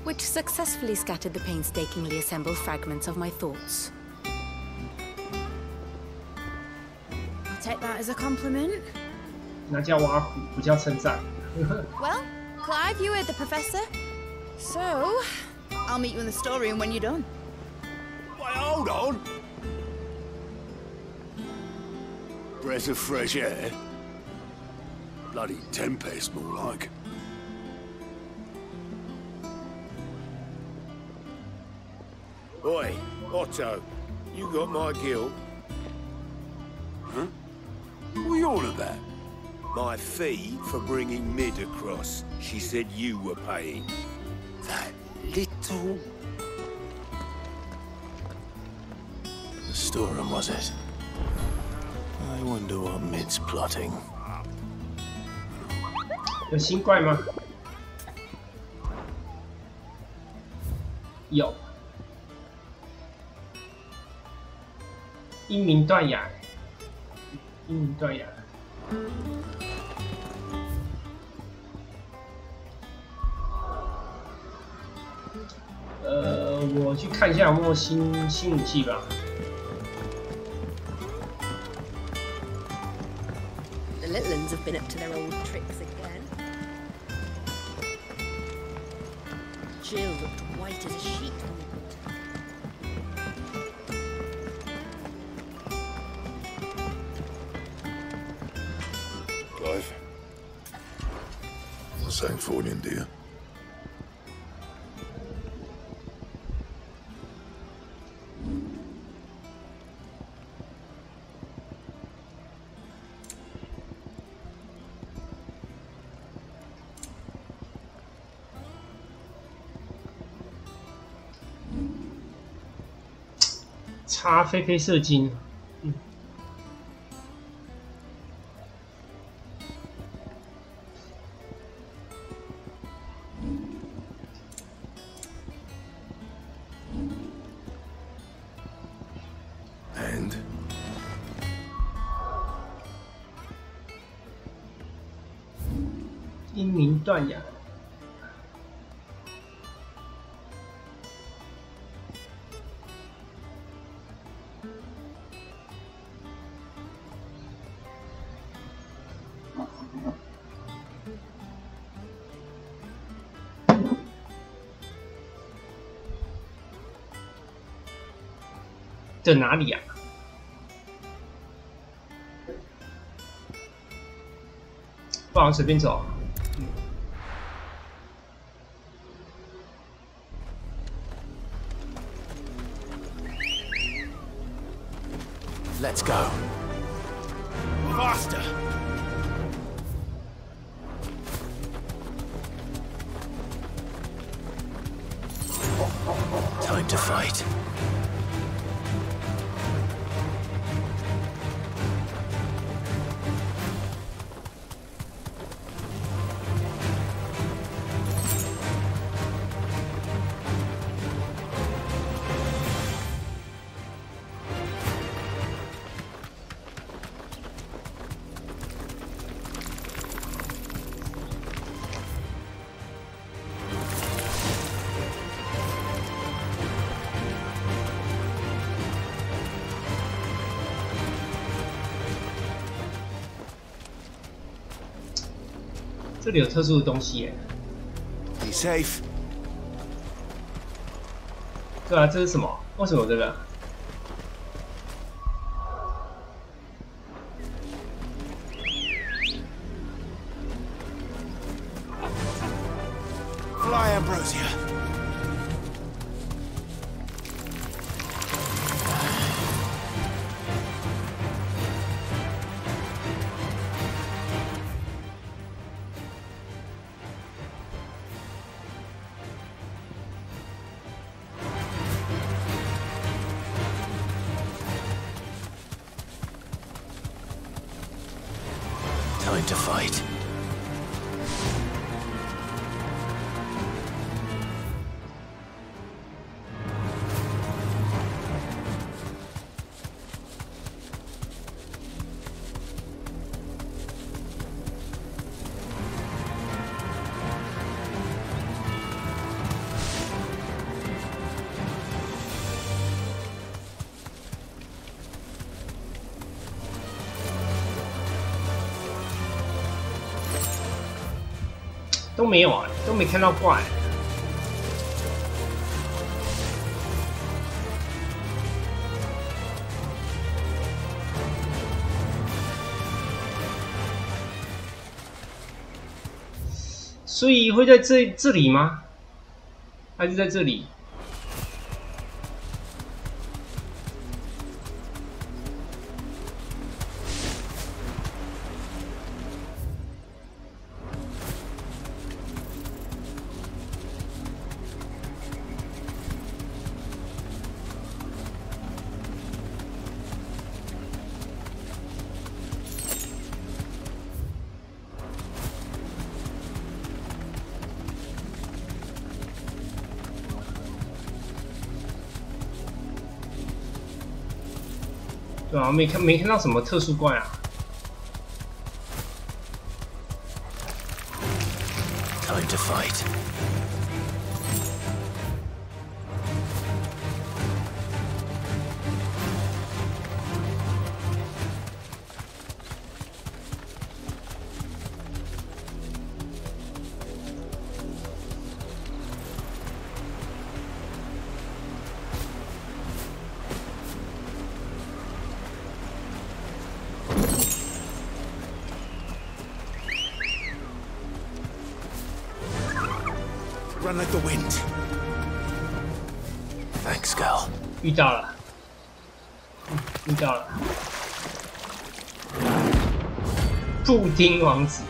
which successfully scattered the painstakingly assembled fragments of my thoughts. I'll take that as a compliment. 那叫挖苦，不叫称赞。Well, Clive, you heard the professor. So, I'll meet you in the storeroom when you're done. Wait, hold on. Breath of fresh air. Bloody tempest, more like. Oi, Otto, you got my guilt. Huh? What are you on about? My fee for bringing Mid across. She said you were paying. That little... The storeroom, was it? I wonder what Mid's plotting. 有新怪吗？有。英明断崖，英明断崖。我去看一下有没有新武器吧。 The little ones have been up to their old tricks again. Jill looked white as a sheet when we put her. Clive? The same for in India.插飞飞射精，And? 英明断崖。 这哪里呀、啊？不好，随便走。Let's go. Faster! Time to fight.这里有特殊的东西耶。Be safe. 对啊，这是什么？为什么有这个？ Fly, Ambrosia. Time to fight.都没有啊，都没看到怪。所以会在这里吗？还是在这里？对啊，没看到什么特殊怪啊。Time to fight. Run like the wind. Thanks, girl. 遇到了，遇到了，布丁王子。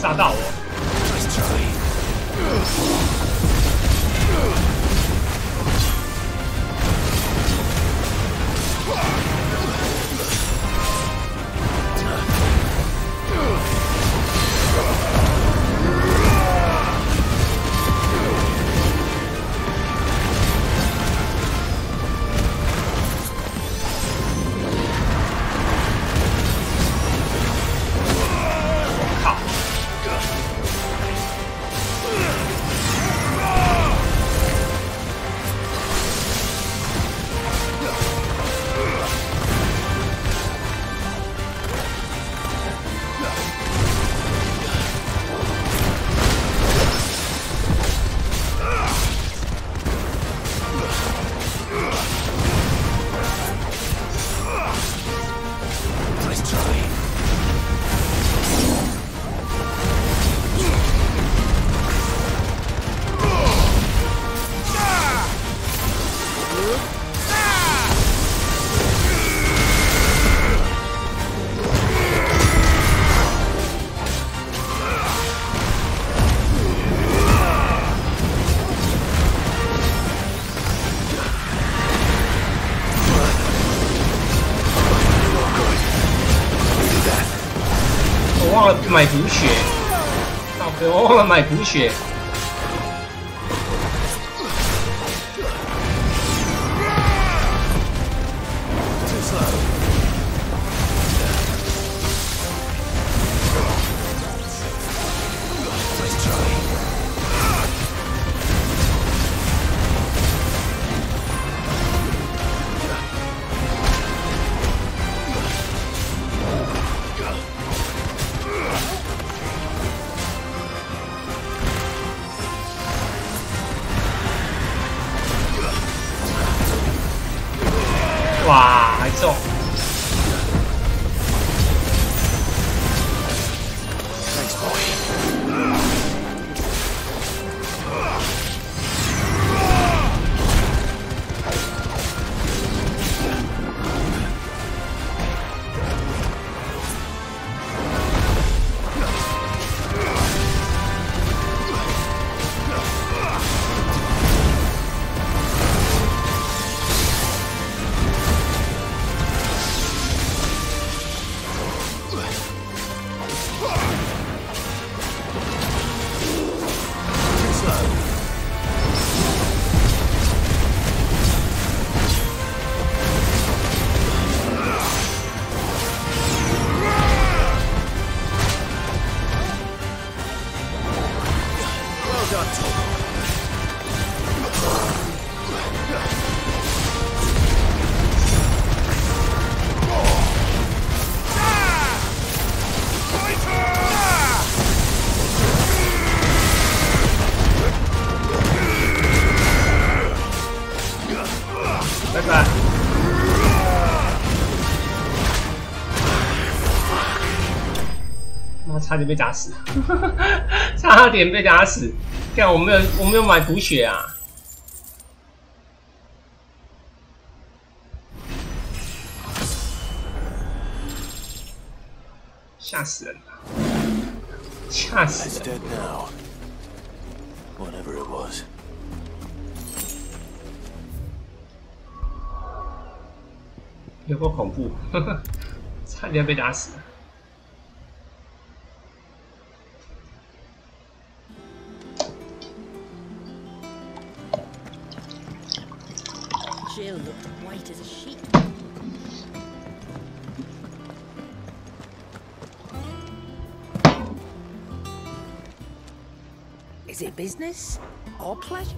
炸到我！我忘了买补血，我忘了买补血。哇，还中！拜拜。妈，差点被打死，差点被打死！看我没有买补血啊！吓死人了！吓死人！ Whatever it was. 有够恐怖，差点被打死。Jill looked white as a sheet. Is it business or pleasure?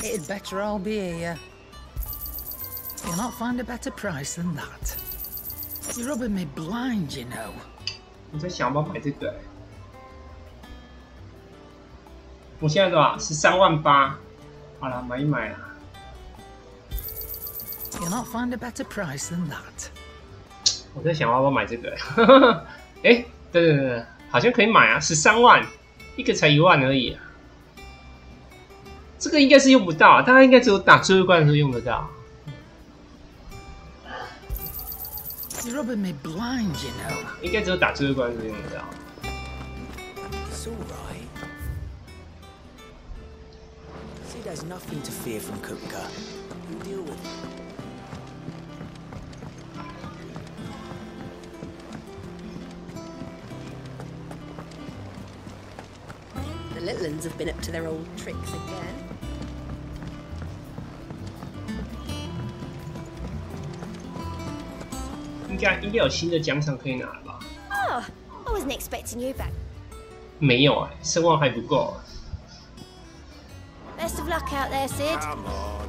It'd better all be here. You'll not find a better price than that. You're rubbing me blind, you know. 我在想要不要买这个？我现在多少？13.8万。好了，买一买啦。You'll not find a better price than that. 我在想要不要买这个？哎，对，好像可以买啊，13万，一个才1万而已啊。 这个应该是用不到，大家应该只有打最后一关的时候用得到。You're rubbing me blind, you know. 应该只有打最后一关的时候用得到。It's all right. Sid has nothing to fear from Kupka. You deal with it. The little ones have been up to their old tricks again. 应该有新的奖赏可以拿了吧 Oh, I wasn't expecting you back. 没有哎，声望还不够。 Best of luck out there, Sid. Come on.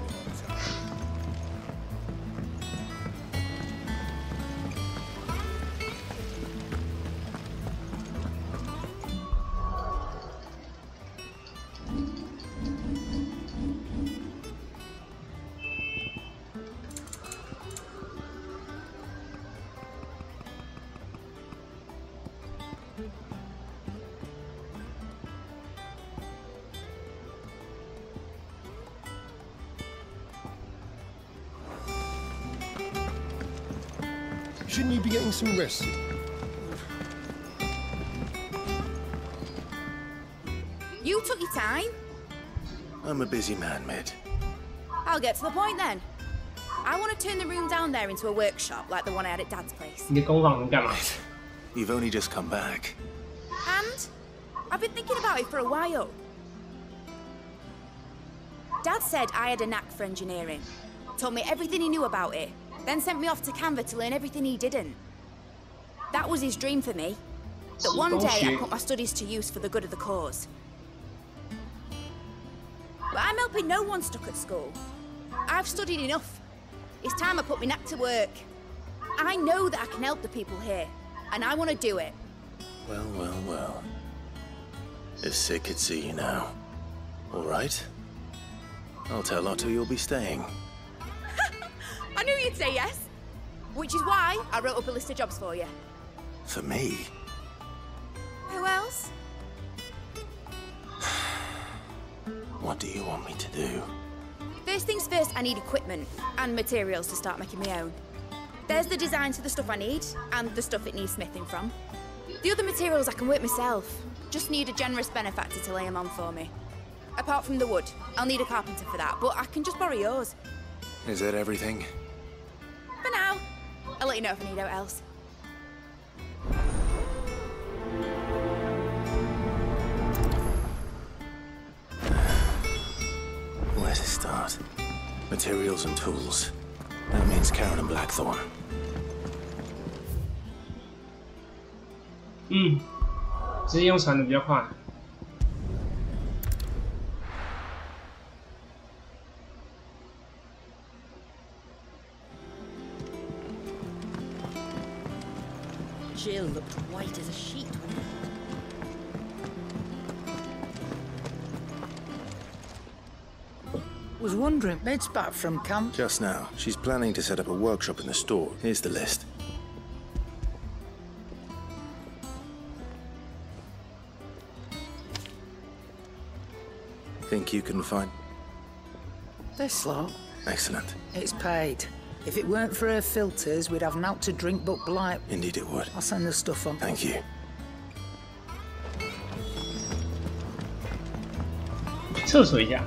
Shouldn't you be getting some rest? You took your time. I'm a busy man, Mid. I'll get to the point then. I want to turn the room down there into a workshop like the one I had at Dad's place. 你的工坊能干嘛 You've only just come back. And I've been thinking about it for a while. Dad said I had a knack for engineering. Told me everything he knew about it. Then sent me off to Canva to learn everything he didn't. That was his dream for me. That one day I put my studies to use for the good of the cause. But I'm helping no one stuck at school. I've studied enough. It's time I put my knack to work. I know that I can help the people here, and I want to do it. Well. If Sid could see you now. All right. I'll tell Otto you'll be staying. I knew you'd say yes. Which is why I wrote up a list of jobs for you. For me? Who else? What do you want me to do? First things first, I need equipment and materials to start making my own. There's the designs for the stuff I need and the stuff it needs smithing from. The other materials I can work myself. Just need a generous benefactor to lay them on for me. Apart from the wood, I'll need a carpenter for that, but I can just borrow yours. Is that everything? For now. I'll let you know if I need out else. Where to start? Materials and tools. That means Karen and Blackthorn. 直接用传的比较快。Jill looked white as a sheet when Was wondering, Maid's back from camp. Just now. She's planning to set up a workshop in the store. Here's the list. Think you can find... This lot? Excellent. It's paid. If it weren't for her filters, we'd have naught to drink but blight. Indeed it would. I'll send the stuff on. Thank you. 厕所一下。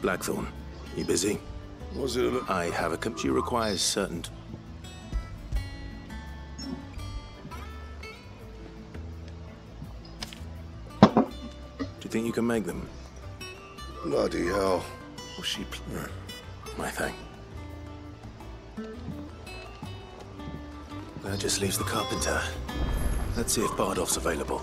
Blackthorn, you busy? Was it? I have a... She requires certain... Do you think you can make them? Bloody hell. Well, she... My thing. That just leaves the carpenter. Let's see if Bardolph's available.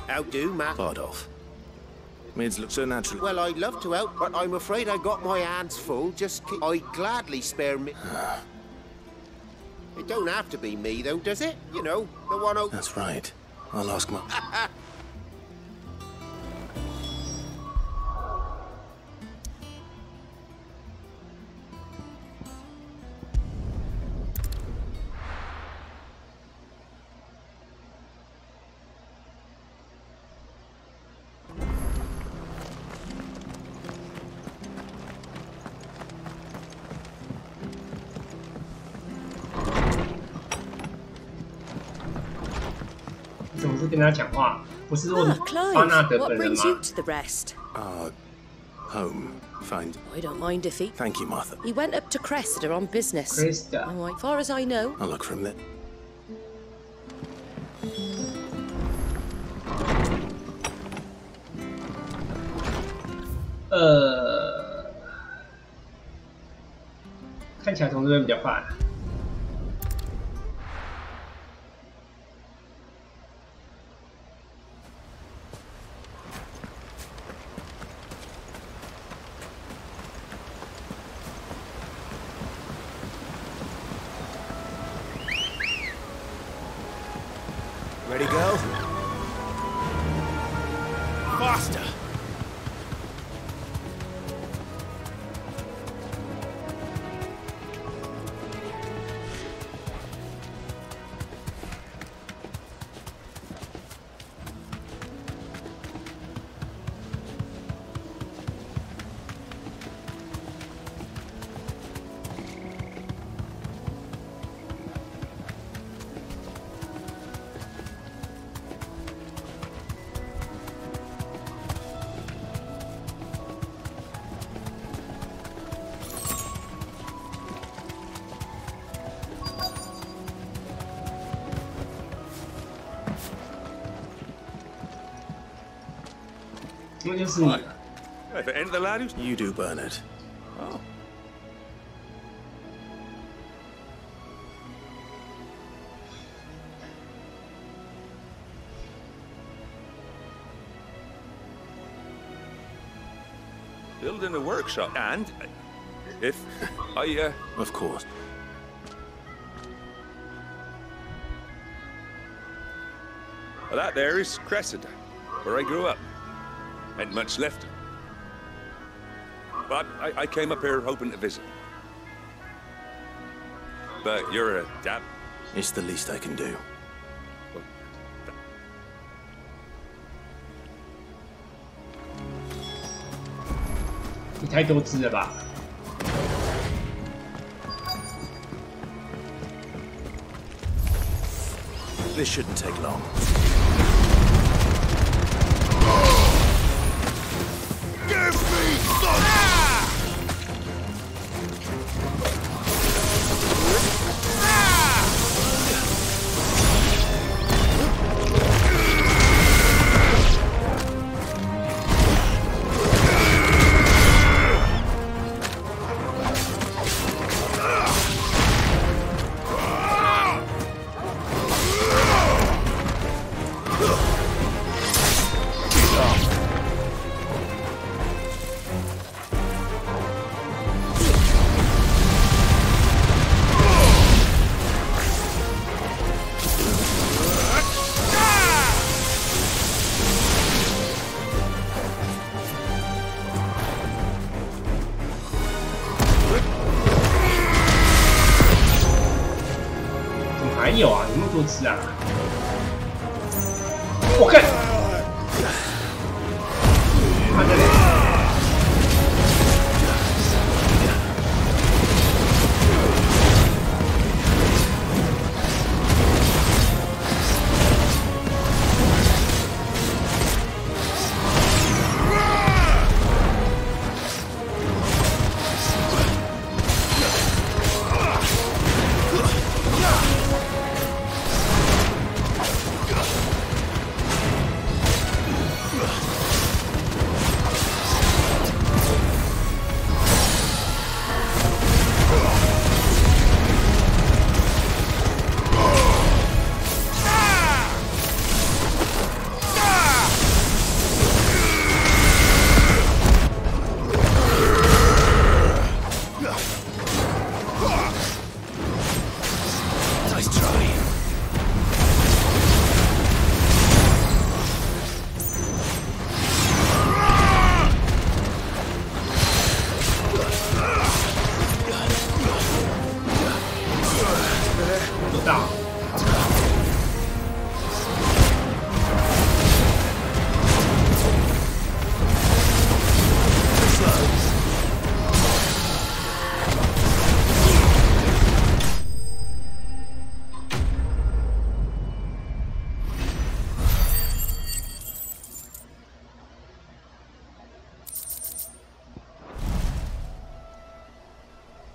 How do, Matt? Bardolph. Mids look so natural. Well, I'd love to help, but I'm afraid I got my hands full. Just I'd gladly spare me. It don't have to be me, though, does it? You know, the one who... That's right. I'll ask Mum. Clive, what brings you to the rest? Home. Find. I don't mind if he... Thank you, Martha. He went up to Cressida on business. Cressida. As far as I know. I'll look for him then. Uh 看起来从这边比较快。Ready, go? Faster! 那就是你。 If it ain't the lad who's... You do, Bernard. Oh. Building a workshop, and if I, Of course. Well, that there is Cressida, where I grew up. Ain't much left. But I came up here hoping to visit. But you're a dab. It's the least I can do. 你太多只了吧？ This shouldn't take long. Give me some!是啊，我看，他这里。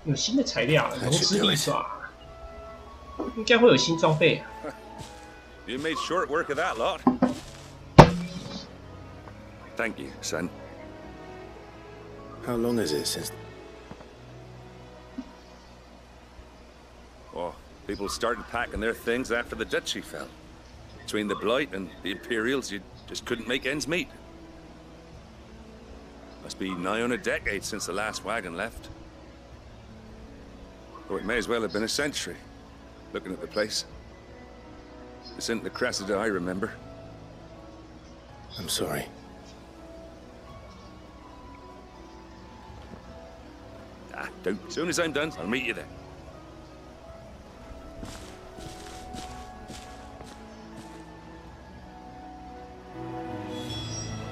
有新的材料，龙之利爪，应该会有新装备。You made short work of that lot. Thank you, son. How long is it since? Oh, people started packing their things after the duchy fell. Between the Blight and the Imperials, you just couldn't make ends meet. Must be nigh on a decade since the last wagon left. Oh, it may as well have been a century, looking at the place. This isn't the Cressida I remember. I'm sorry. Ah, don't. As soon as I'm done, I'll meet you there.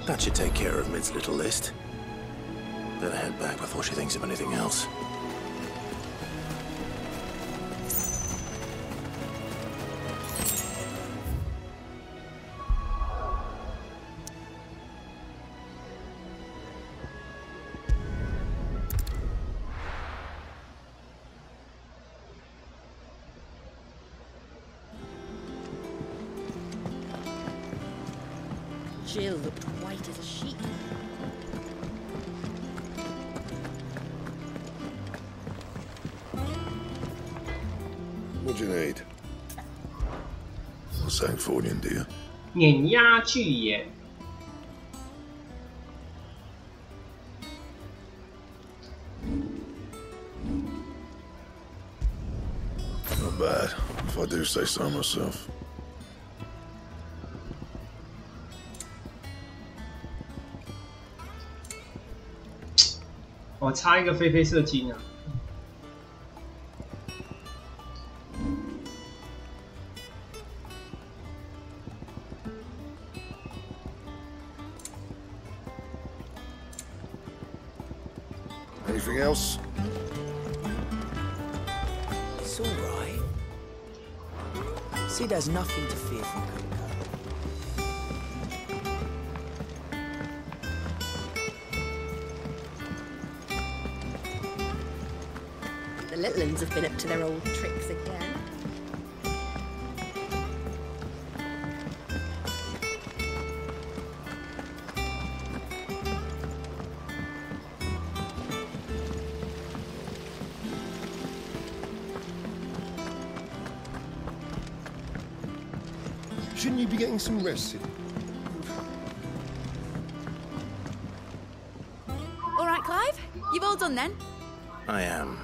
That should take care of Mid's little list. Better head back before she thinks of anything else. Jill looked white as a sheet. What do you need? Something for you, dear. 碾压巨岩。 Not bad, if I do say so myself. 我差一个飞飞射精啊！ Anything else? It's all right. Sid has nothing to fear from Kupka. The little ones have been up to their old tricks again. Shouldn't you be getting some rest, Sid? All right, Clive. You've all done then? I am.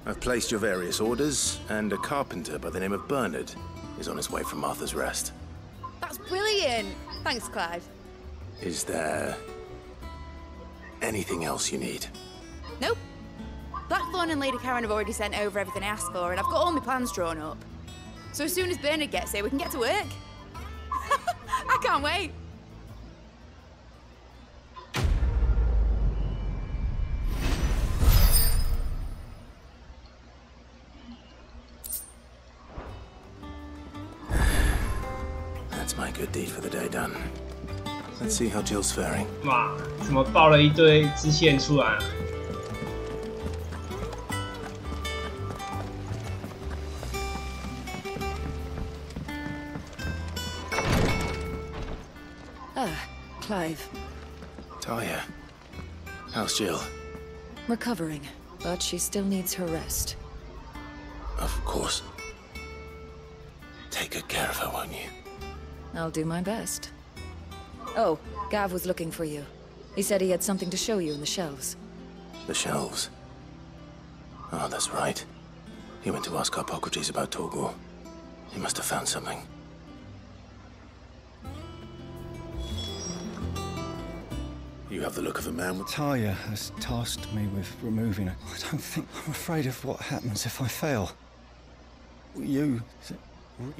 I've placed your various orders, and a carpenter by the name of Bernard is on his way from Martha's Rest. That's brilliant. Thanks, Clive. Is there anything else you need? Nope. Blackthorn and Lady Karen have already sent over everything I asked for, and I've got all my plans drawn up. So as soon as Bernard gets here, we can get to work. I can't wait. That's my good deed for the day done. Let's see how Jill's faring. 哇，怎么爆了一堆支线出来啊？ Clive. Talia, how's Jill? Recovering, but she still needs her rest. Of course. Take good care of her, won't you? I'll do my best. Oh, Gav was looking for you. He said he had something to show you in the shelves. The shelves? Oh, that's right. He went to ask Hippocrates about Torgor. He must have found something. You have the look of a man with... Talia has tasked me with removing it. I don't think... I'm afraid of what happens if I fail. You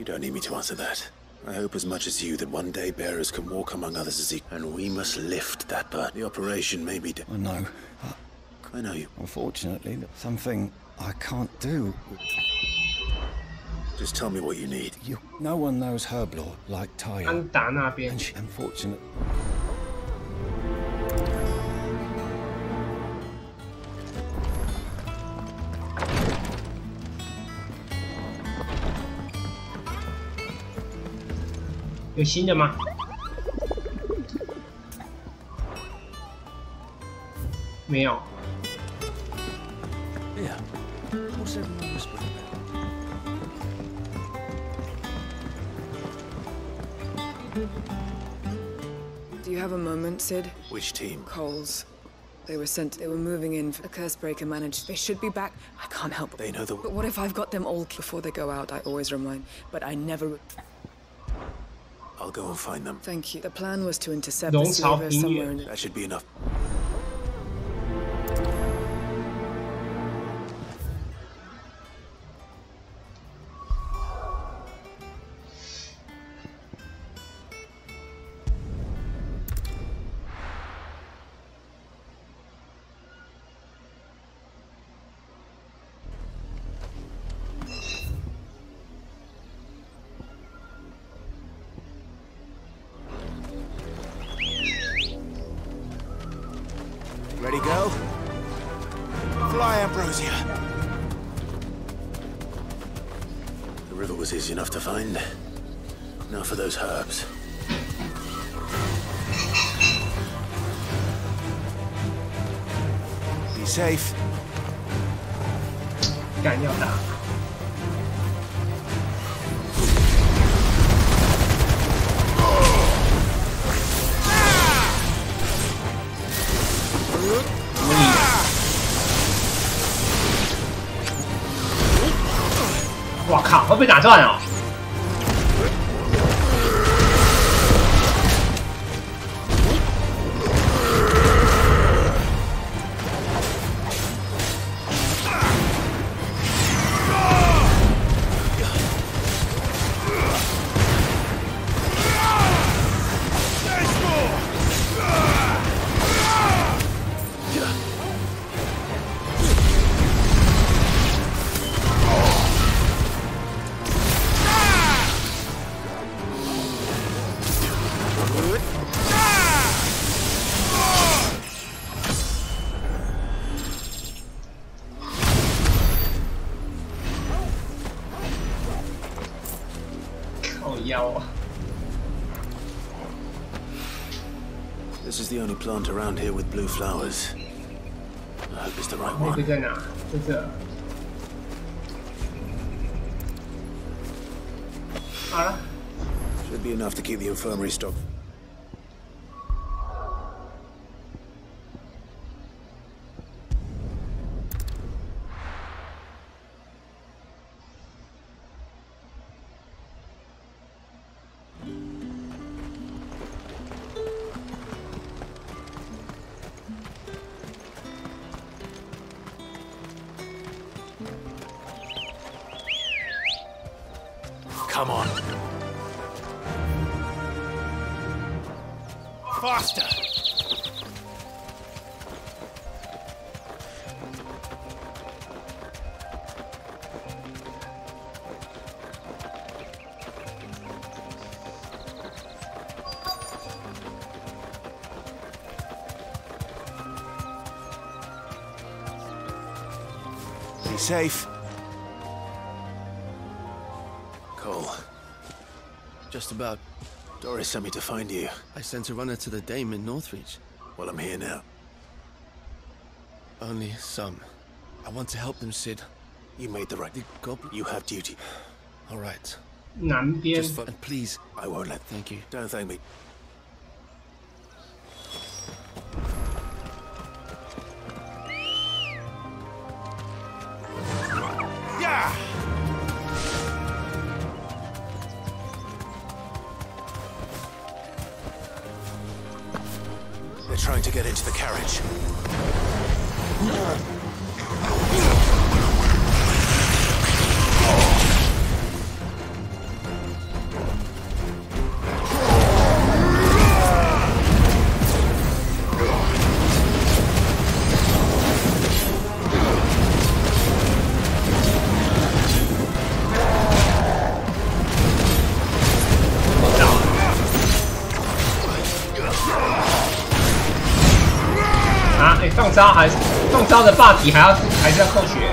don't need me to answer that. I hope as much as you that one day bearers can walk among others as equal. And we must lift that burden. The operation may be... I know. I know you. Unfortunately, that's something I can't do. Just tell me what you need. No one knows Herblore like Talia. And she, unfortunately... 有新的吗？没有。Yeah. What's everyone whispering about? Do you have a moment, Sid? Which team? Coles. They were moving in. A curse breaker managed. They should be back. I can't help it. They know the... But what if I've got them all before they go out? I always remind. But I never... I'll go and find them. Thank you. The plan was to intercept the silver somewhere in... That should be enough. Ready, go? Fly, Ambrosia. The river was easy enough to find. Now for those herbs. safe. 干要打。哇靠！会被打断哦。 This is the only plant around here with blue flowers. I hope it's the right one. 那个在哪？在这。好了。 Should be enough to keep the infirmary stocked. Come on. Faster. Be safe. Just about. Doris sent me to find you. I sent a runner to the dame in Northreach. Well, I'm here now. Only some. I want to help them, Sid. You made the right. The goblin. You have duty. All right. 南边。 Just and please. I won't let. Thank you. Don't thank me. Yeah. They're trying to get into the carriage.放招的霸体还是要扣血。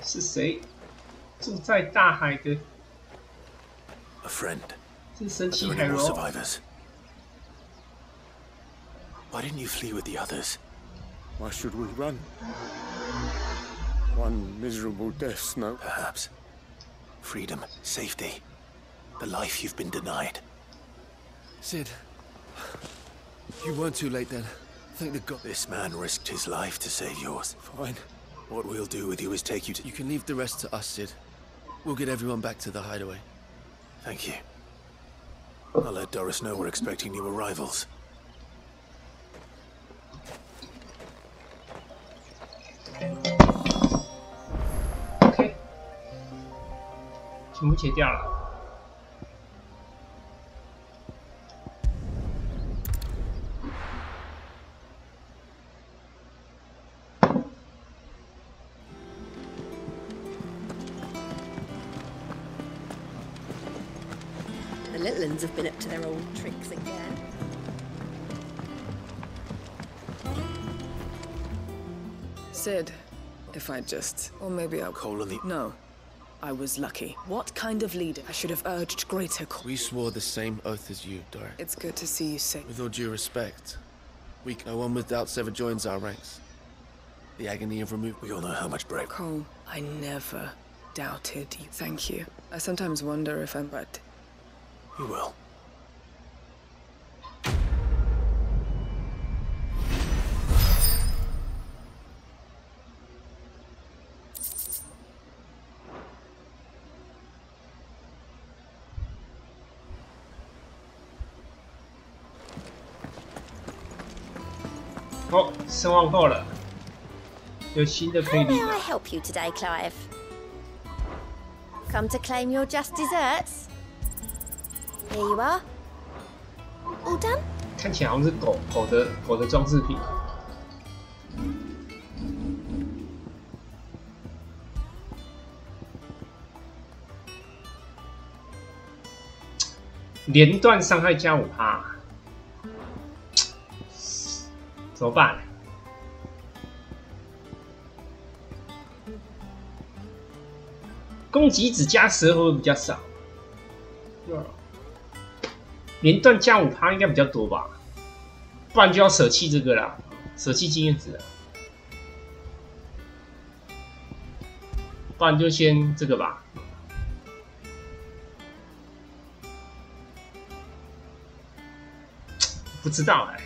是谁？住在大海的 friend. 这生 Are 气 there 海 any more 螺。 survivors? Why didn't you flee with the others? Why should we run? One miserable death, no? Perhaps. Freedom, safety, the life you've been denied. Sid, you weren't too late then. Thank the God. This man risked his life to save yours. Fine. What we'll do with you is take you to... You can leave the rest to us, Sid. We'll get everyone back to the hideaway. Thank you. I'll let Doris know we're expecting new arrivals. OK， 全部解掉了。The little ones have been up to their old tricks again. Sid, if I just... Or maybe I'll... Colin the... No. I was lucky. What kind of leader? I should have urged greater... We swore the same oath as you, Doric. It's good to see you safe. With all due respect, no one with doubts ever joins our ranks. The agony of removal. We all know how much brave... Cole, I never doubted you. Thank you. I sometimes wonder if I'm... But... You will.哦，声望够了，有新的可以 How 领 may 了 I。help you today, Clive? Come to claim your just desserts? Here you are. All done? 看起来好像是狗的装饰品。连段伤害加5%，怎么办？攻击只加10会不会比较少？连段加5%应该比较多吧，不然就要舍弃这个啦，舍弃经验值了，不然就先这个吧。不知道哎、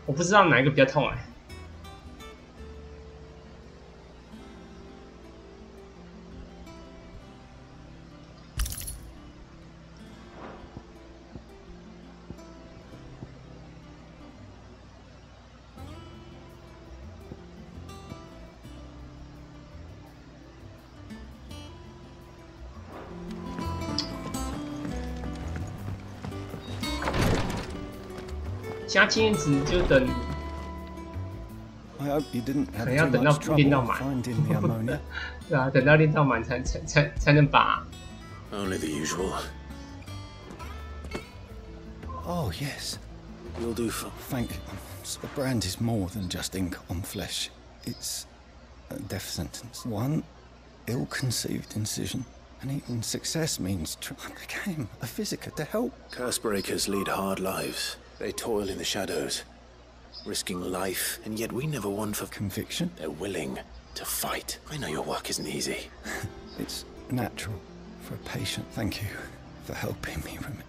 我不知道哪一个比较痛哎、加经验值就等，可能要等到练到满，对啊，等到练到满才能把。Only the usual. Oh yes, you'll do for. Thank you. The brand is more than just ink on flesh. It's a death sentence. One ill-conceived incision. And even success means I became a physiker to help. Cursebreakers lead hard lives. They toil in the shadows, risking life, and yet we never won for conviction. They're willing to fight. I know your work isn't easy. It's natural for a patient. Thank you for helping me remember.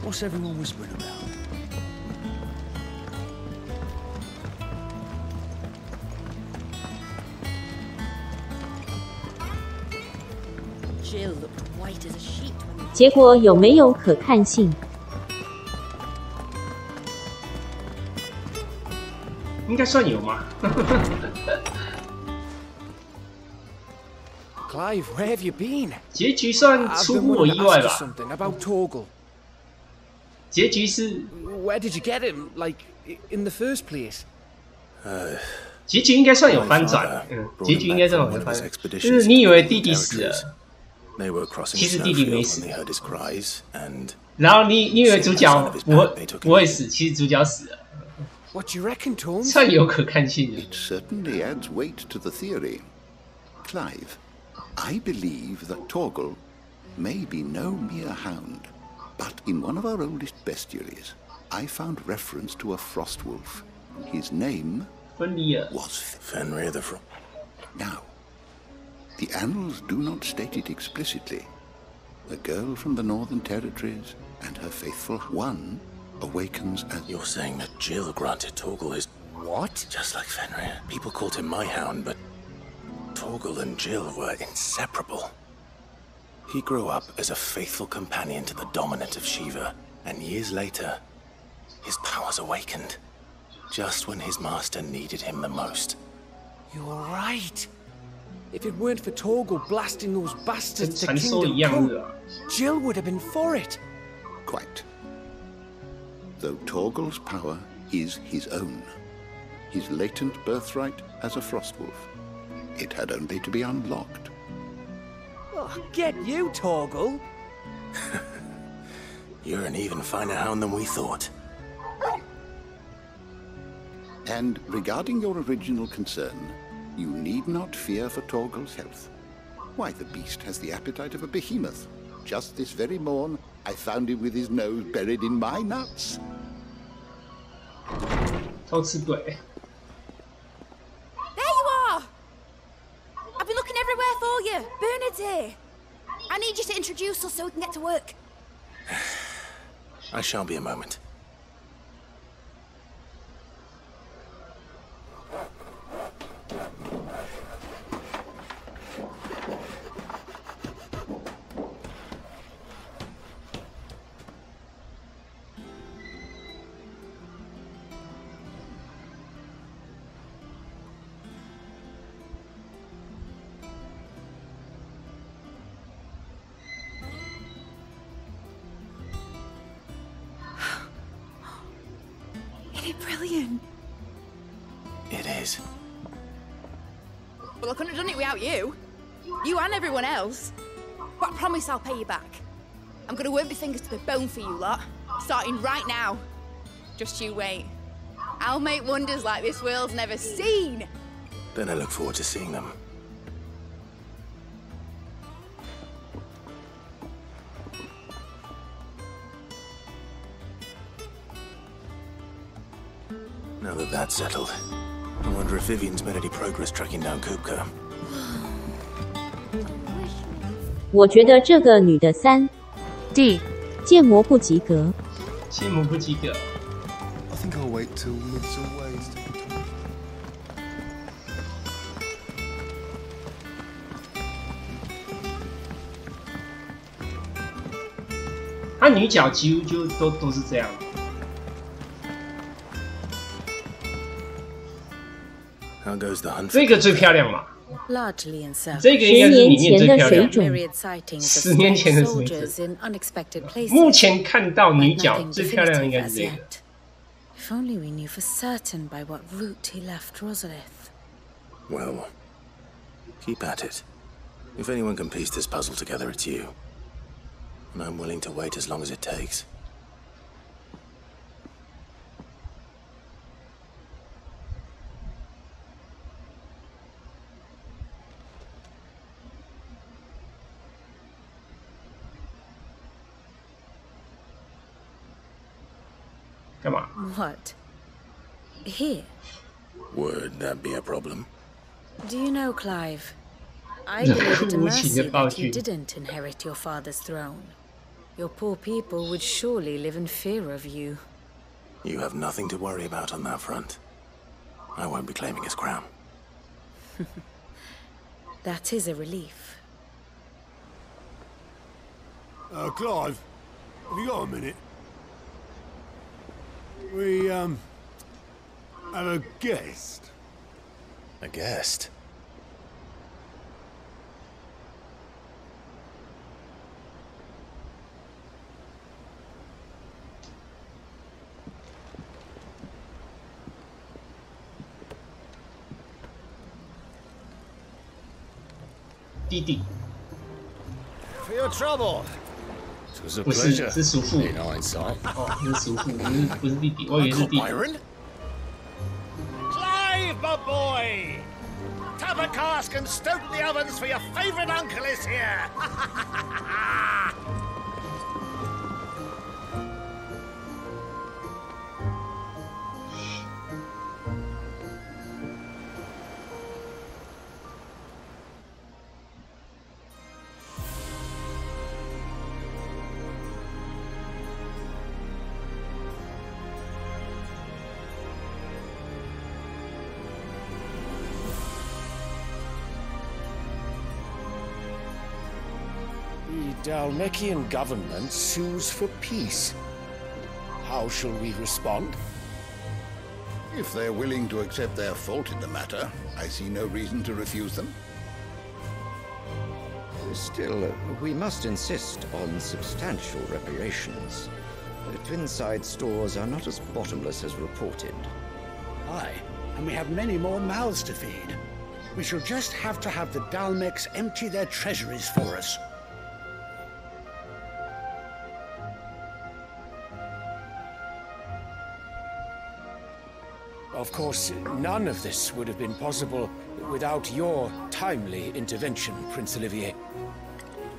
What's everyone whispering about? Jill looked white as a sheet when 结果有没有可看性？应该算有嘛。Clive, where have you been? 结局算出乎我意外吧。 Something about Torgal. 结局是 Where did you get him? Like, in the first place? 结局应该算有翻转，结局应该算有翻转。就是你以为弟弟死了，其实弟弟没死。然后你以为主角不会死，其实主角死了。What do you reckon, Tom? 算有可看性的。 It certainly adds weight to the theory. Clive, I believe that Torgal may be no mere hound, but in one of our oldest bestiaries, I found reference to a frost wolf. His name was Fenrir the Frost. Now, the annals do not state it explicitly. A girl from the Northern Territories and her faithful one awakens as... You're saying that Jill granted Torgal his... What? Just like Fenrir. People called him my hound, but Torgal and Jill were inseparable. He grew up as a faithful companion to the dominant of Shiva, and years later, his powers awakened. Just when his master needed him the most. You're right. If it weren't for Torgal blasting those bastards to Kingdom Come, Jill would have been for it. Quite. Though Torgal's power is his own, his latent birthright as a frostwolf, it had only to be unlocked. Oh, get you, Torgal. You're an even finer hound than we thought. And regarding your original concern, you need not fear for Torgal's health. Why, the beast has the appetite of a behemoth. Just this very morn, I found him with his nose buried in my nuts. 偷吃鬼。 There you are! I've been looking everywhere for you. Bernard's here. I need you to introduce us so we can get to work. I shan't be a moment. Brilliant. It is. Well, I couldn't have done it without you. You and everyone else. But I promise I'll pay you back. I'm gonna work my fingers to the bone for you lot. Starting right now. Just you wait. I'll make wonders like this world's never seen. Then I look forward to seeing them. Now that that's settled, I wonder if Vivian's made any progress tracking down Kupka. 我觉得这个女的3D 建模不及格。建模不及格。 I think I'll wait till Mid's away. 她女角几乎就都是这样。 How goes the hunt? 这个最漂亮嘛？ Largely in service. 这个应该是里面最漂亮的。 Myriad sightings of 10年前的水 soldiers 准。 in unexpected places. 目前看到女角最漂亮的应该是这个。 If only we knew for certain by what route he left Rosalith. Well, keep at it. If anyone can piece this puzzle together, it's you. And I'm willing to wait as long as it takes. What? Here? Would that be a problem? Do you know, Clive? I believe it a mercy that you didn't inherit your father's throne. Your poor people would surely live in fear of you. You have nothing to worry about on that front. I won't be claiming his crown. That is a relief. Clive, have you got a minute? We, have a guest. A guest? 弟弟。For your trouble. 不是，是叔父。哦，是叔父，不是弟弟，我以为是弟弟。Clive, my boy! Tap a cask and stoke the ovens for your favourite uncle is here! The Dalmekian government sues for peace. How shall we respond? If they're willing to accept their fault in the matter, I see no reason to refuse them. Still, we must insist on substantial reparations. The Twinside stores are not as bottomless as reported. Aye, and we have many more mouths to feed. We shall just have to have the Dalmeks empty their treasuries for us. Of course, none of this would have been possible without your timely intervention, Prince Olivier.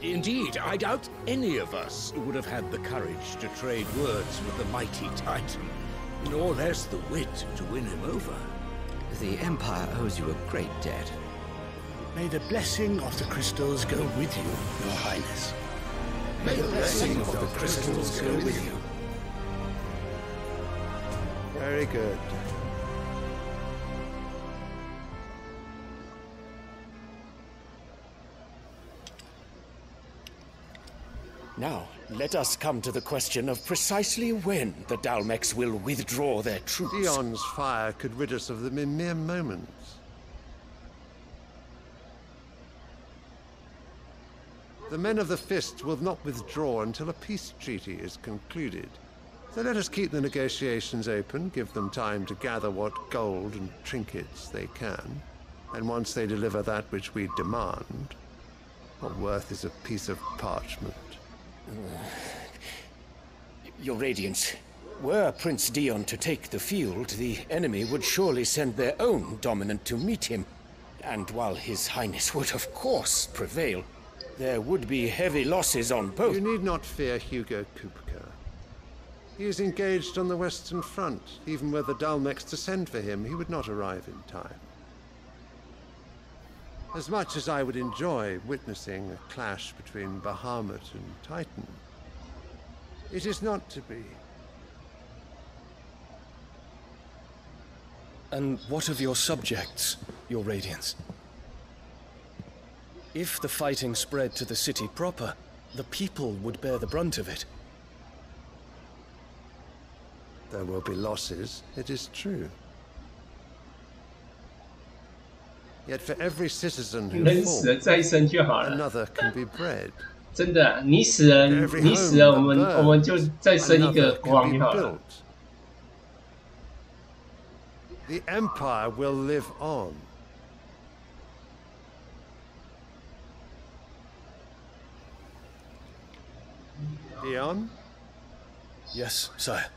Indeed, I doubt any of us would have had the courage to trade words with the mighty Titan, nor less the wit to win him over. The Empire owes you a great debt. May the blessing of the crystals go with you, Your Highness. May the blessing of the crystals go with you. Very good. Now, let us come to the question of precisely when the Dalmeks will withdraw their troops. Dion's fire could rid us of them in mere moments. The men of the Fist will not withdraw until a peace treaty is concluded. So let us keep the negotiations open, give them time to gather what gold and trinkets they can, and once they deliver that which we demand, what worth is a piece of parchment? Your Radiance, were Prince Dion to take the field, the enemy would surely send their own dominant to meet him. And while His Highness would of course prevail, there would be heavy losses on both. You need not fear Hugo Kupka. He is engaged on the Western Front. Even were the Dalmeks to send for him, he would not arrive in time. As much as I would enjoy witnessing a clash between Bahamut and Titan, it is not to be. And what of your subjects, Your Radiance? If the fighting spread to the city proper, the people would bear the brunt of it. There will be losses, it is true. Yet for every citizen who falls, another can be bred. 真的，你死了，我们就再生一个国王就好了。The Empire will live on. Dion? Yes, sire.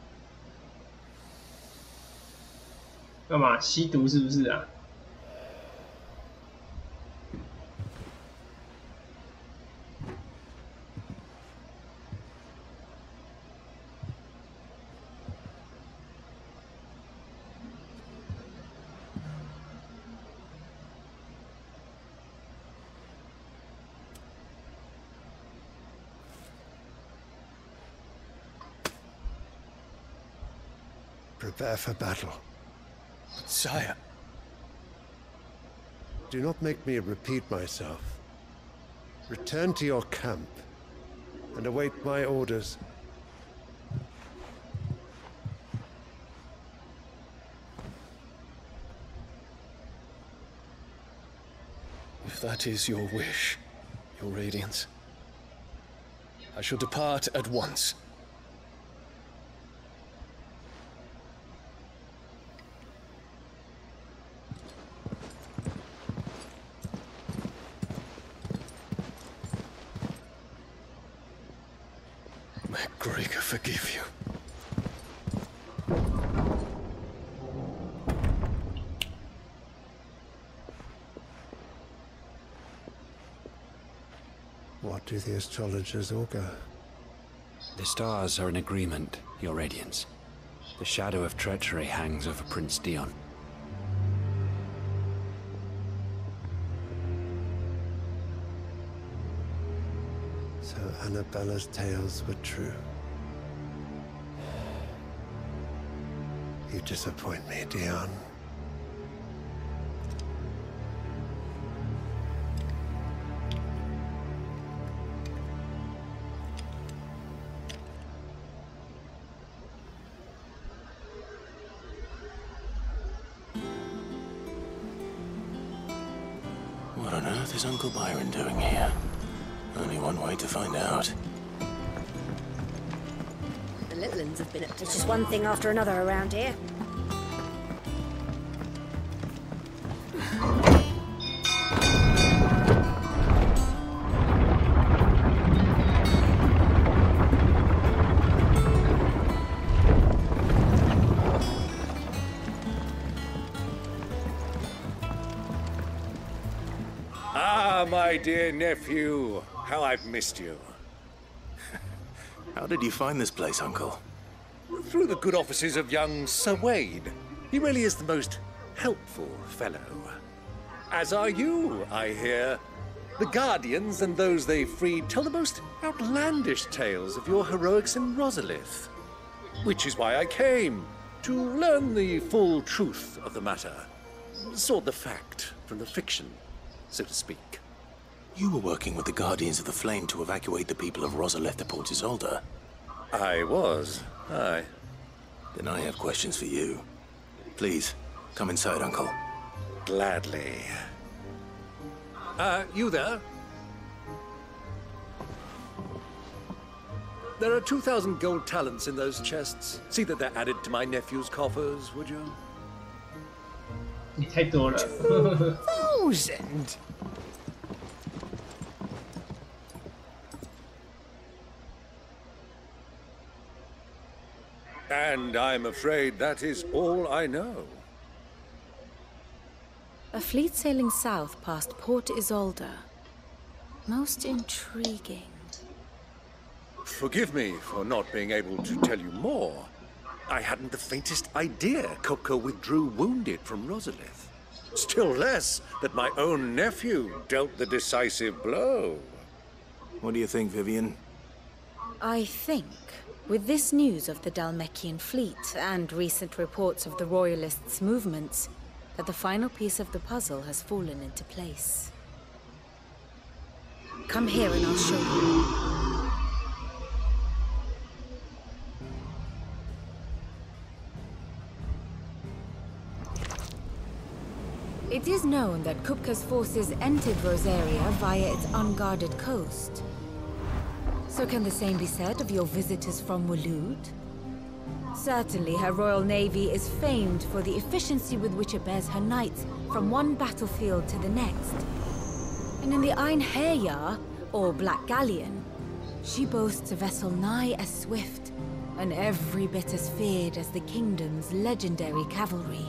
“干嘛吸毒是不是啊？”Prepare for battle. Sire. Do not make me repeat myself. Return to your camp and await my orders. If that is your wish, Your Radiance, I shall depart at once. May Gregor forgive you. What do the astrologers augur? The stars are in agreement, Your Radiance. The shadow of treachery hangs over Prince Dion. So Annabella's tales were true. You disappoint me, Dion. What on earth is Uncle Byron doing here? Only one way to find out. The little ones have been up to... It's just one thing after another around here. Ah, my dear nephew, how I've missed you. How did you find this place, Uncle? Through the good offices of young Sir Wade. He really is the most helpful fellow. As are you, I hear. The Guardians and those they freed tell the most outlandish tales of your heroics in Rosalith. Which is why I came, to learn the full truth of the matter. Sort the fact from the fiction, so to speak. You were working with the Guardians of the Flame to evacuate the people of Rosalith to Port Isolde. I was, aye. Then I have questions for you. Please, come inside, Uncle. Gladly. You there? There are 2,000 gold talents in those chests. See that they're added to my nephew's coffers, would you? 你太多了。2,000? And I'm afraid that is all I know. A fleet sailing south past Port Isolde. Most intriguing. Forgive me for not being able to tell you more. I hadn't the faintest idea Kupka withdrew wounded from Rosalith. Still less that my own nephew dealt the decisive blow. What do you think, Vivian? I think, with this news of the Dhalmekian fleet and recent reports of the Royalists' movements, that the final piece of the puzzle has fallen into place. Come here and I'll show you. It is known that Kupka's forces entered Rosaria via its unguarded coast. So can the same be said of your visitors from Waloed? Certainly her Royal Navy is famed for the efficiency with which it bears her knights from one battlefield to the next. And in the Einherjar, or Black Galleon, she boasts a vessel nigh as swift and every bit as feared as the kingdom's legendary cavalry.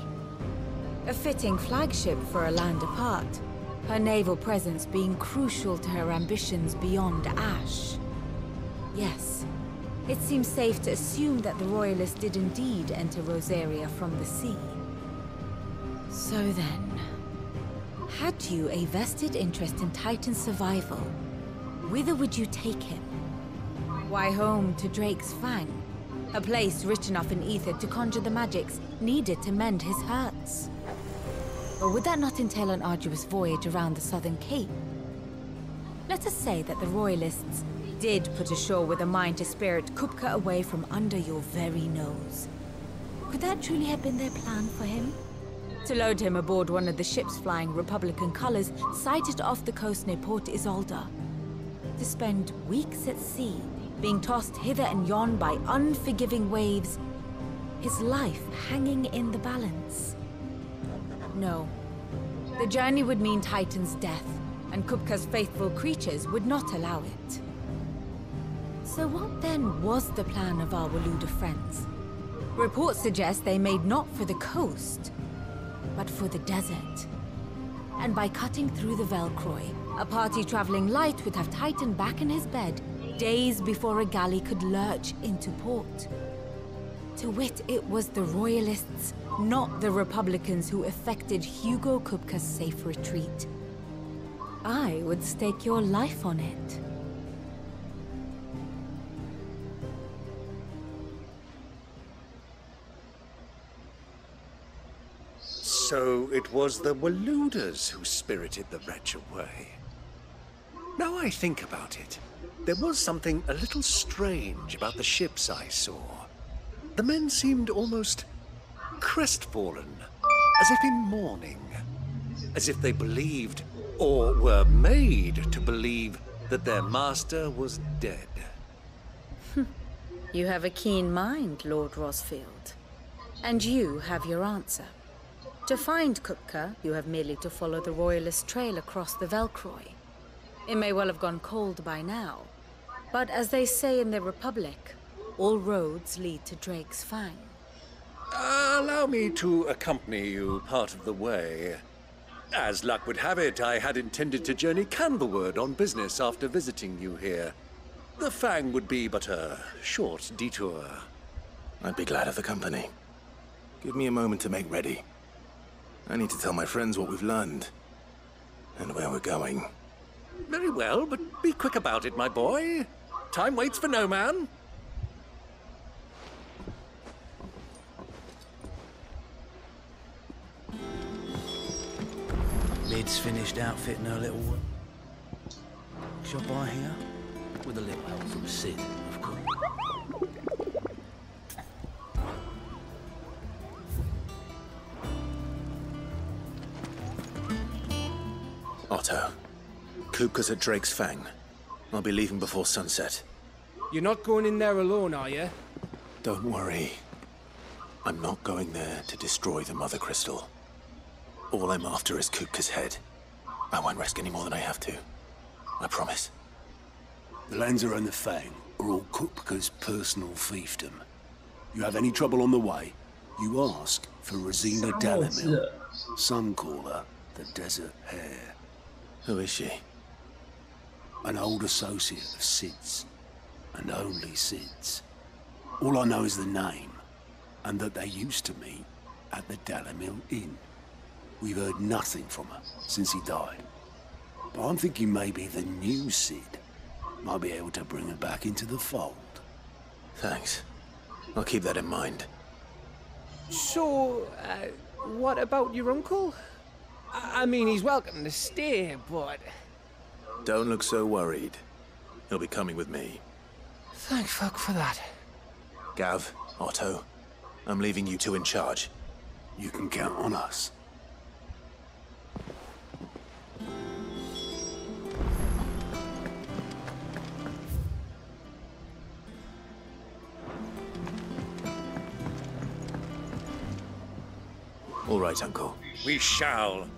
A fitting flagship for a land apart, her naval presence being crucial to her ambitions beyond Ash. Yes, it seems safe to assume that the Royalists did indeed enter Rosaria from the sea. So then, had you a vested interest in Titan's survival, whither would you take him? Why, home to Drake's Fang, a place rich enough in ether to conjure the magics needed to mend his hurts. Or would that not entail an arduous voyage around the southern cape? Let us say that the Royalists did put ashore with a mind to spirit Kupka away from under your very nose. Could that truly have been their plan for him? to load him aboard one of the ships flying Republican colors sighted off the coast near Port Isolde, to spend weeks at sea, being tossed hither and yon by unforgiving waves, his life hanging in the balance. No, the journey would mean Titan's death, and Kupka's faithful creatures would not allow it. So what then was the plan of our Waluda friends? Reports suggest they made not for the coast, but for the desert. And by cutting through the Velcroy, a party traveling light would have Titan back in his bed days before a galley could lurch into port. To wit, it was the Royalists, not the Republicans, who effected Hugo Kupka's safe retreat. I would stake your life on it. So it was the Waludas who spirited the wretch away. Now I think about it, there was something a little strange about the ships I saw. The men seemed almost crestfallen, as if in mourning, as if they believed, or were made to believe, that their master was dead. You have a keen mind, Lord Rosfield. And you have your answer. To find Kupka, you have merely to follow the Royalist trail across the Velcroy. It may well have gone cold by now, but as they say in the Republic, all roads lead to Drake's Fang. Allow me to accompany you part of the way. As luck would have it, I had intended to journey Candlewood on business after visiting you here. The Fang would be but a short detour. I'd be glad of the company. Give me a moment to make ready. I need to tell my friends what we've learned, and where we're going. Very well, but be quick about it, my boy. Time waits for no man. Lid's finished outfitting her little shop by here, with a little help from Sid, of course. Otto, Kupka's at Drake's Fang. I'll be leaving before sunset. You're not going in there alone, are you? Don't worry. I'm not going there to destroy the Mother Crystal. All I'm after is Kupka's head. I won't risk any more than I have to. I promise. The Lanza and the Fang are all Kupka's personal fiefdom. You have any trouble on the way, you ask for Rosina Dalamil. Some call her the Desert Hare. Who is she? An old associate of Sid's, and only Sid's. All I know is the name, and that they used to meet at the Dalamil Inn. We've heard nothing from her since he died. But I'm thinking maybe the new Sid might be able to bring her back into the fold. Thanks. I'll keep that in mind. So, what about your uncle? I mean, he's welcome to stay, but... Don't look so worried. He'll be coming with me. Thank fuck for that. Gav, Otto, I'm leaving you two in charge. You can count on us. All right, Uncle. We shall.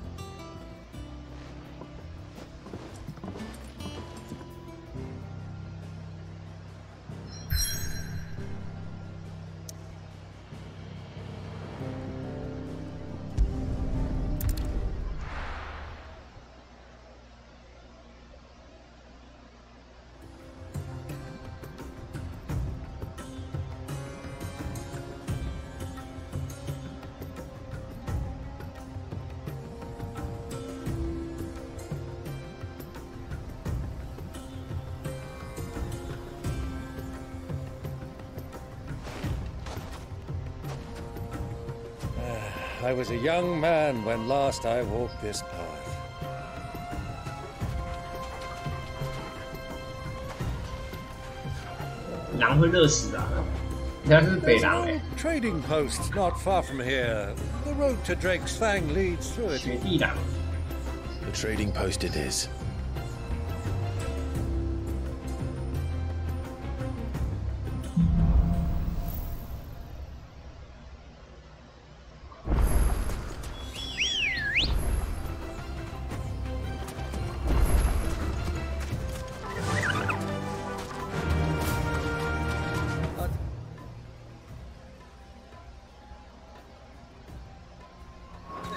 I was a young man when last I walked this path. 他是北狼哎。 Trading post not far from here. The road to Drake's Fang leads through it. 雪地狼。 The trading post it is.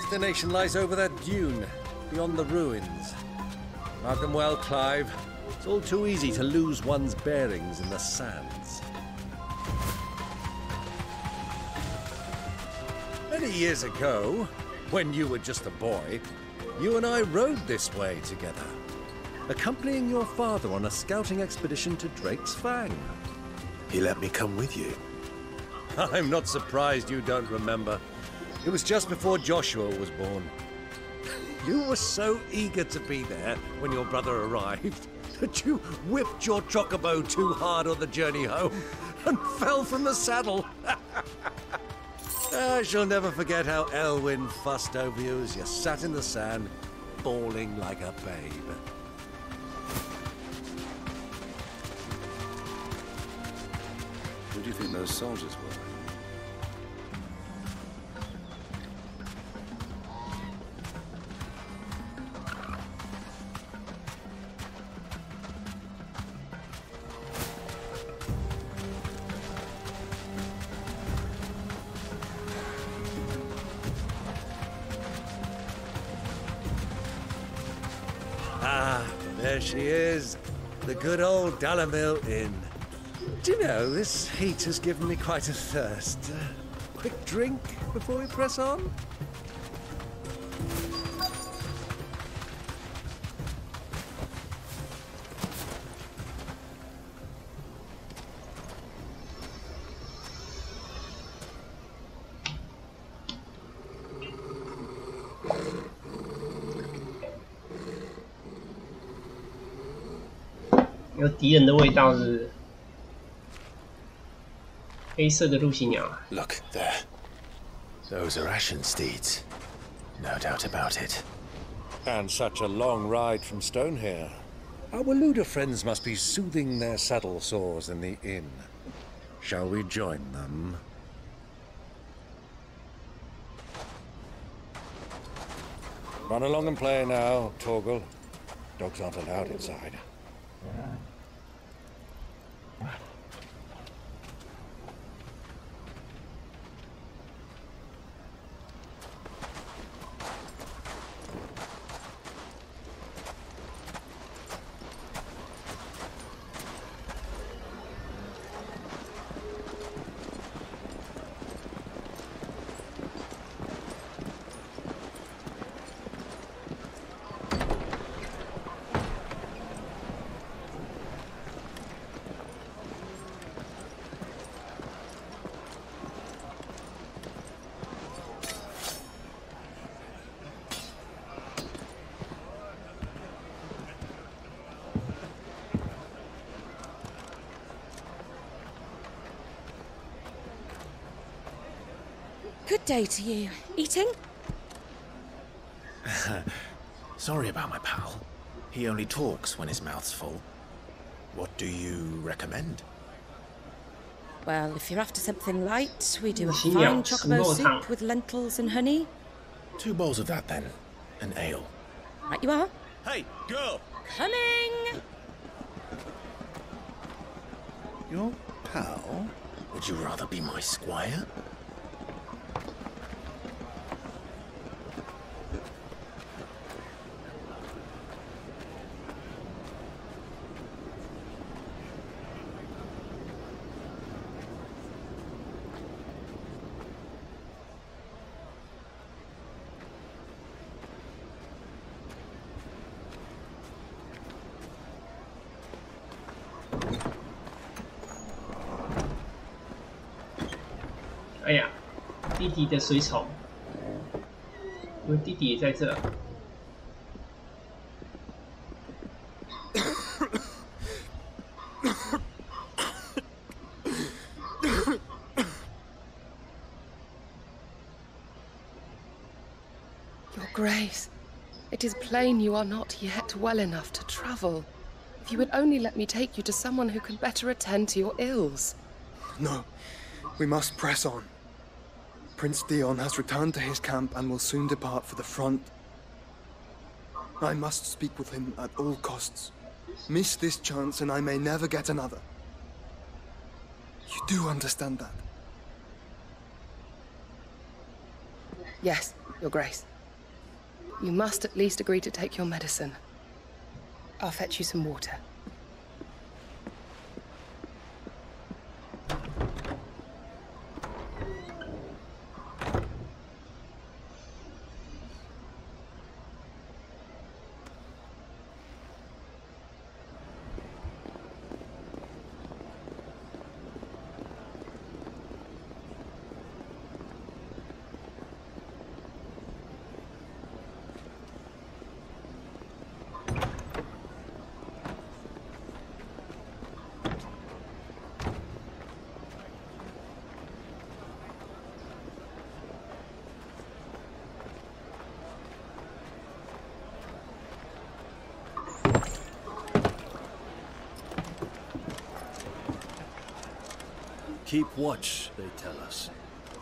Destination lies over that dune, beyond the ruins. Mark them well, Clive. It's all too easy to lose one's bearings in the sands. Many years ago, when you were just a boy, you and I rode this way together, accompanying your father on a scouting expedition to Drake's Fang. He let me come with you. I'm not surprised you don't remember. It was just before Joshua was born. You were so eager to be there when your brother arrived that you whipped your chocobo too hard on the journey home and fell from the saddle. I shall never forget how Elwyn fussed over you as you sat in the sand, bawling like a babe. Who do you think those soldiers were? There she is, the good old Dalamil Inn. Do you know, this heat has given me quite a thirst. Quick drink before we press on?有敌人的味道是不是？黑色的陆行鸟。Look there. Those are Ashen steeds. No doubt about it. And such a long ride from Stonehere. Our Waluda friends must be soothing their saddle sores in the inn. Shall we join them? Run along and play now, Torgal. Dogs aren't allowed inside. Good day to you. Eating? Sorry about my pal. He only talks when his mouth's full. What do you recommend? Well, if you're after something light, we do a fine chocobo soup with lentils and honey. 2 bowls of that then. An ale. Right you are. Hey, girl! Coming! Your pal? Would you rather be my squire? "哎呀，弟弟的随从，我弟弟也在这。It is plain you are not yet well enough to travel. If you would only let me take you to someone who can better attend to your ills. No, we must press on. Prince Dion has returned to his camp and will soon depart for the front. I must speak with him at all costs. Miss this chance and I may never get another. You do understand that? Yes, Your Grace. You must at least agree to take your medicine. I'll fetch you some water. Keep watch, they tell us.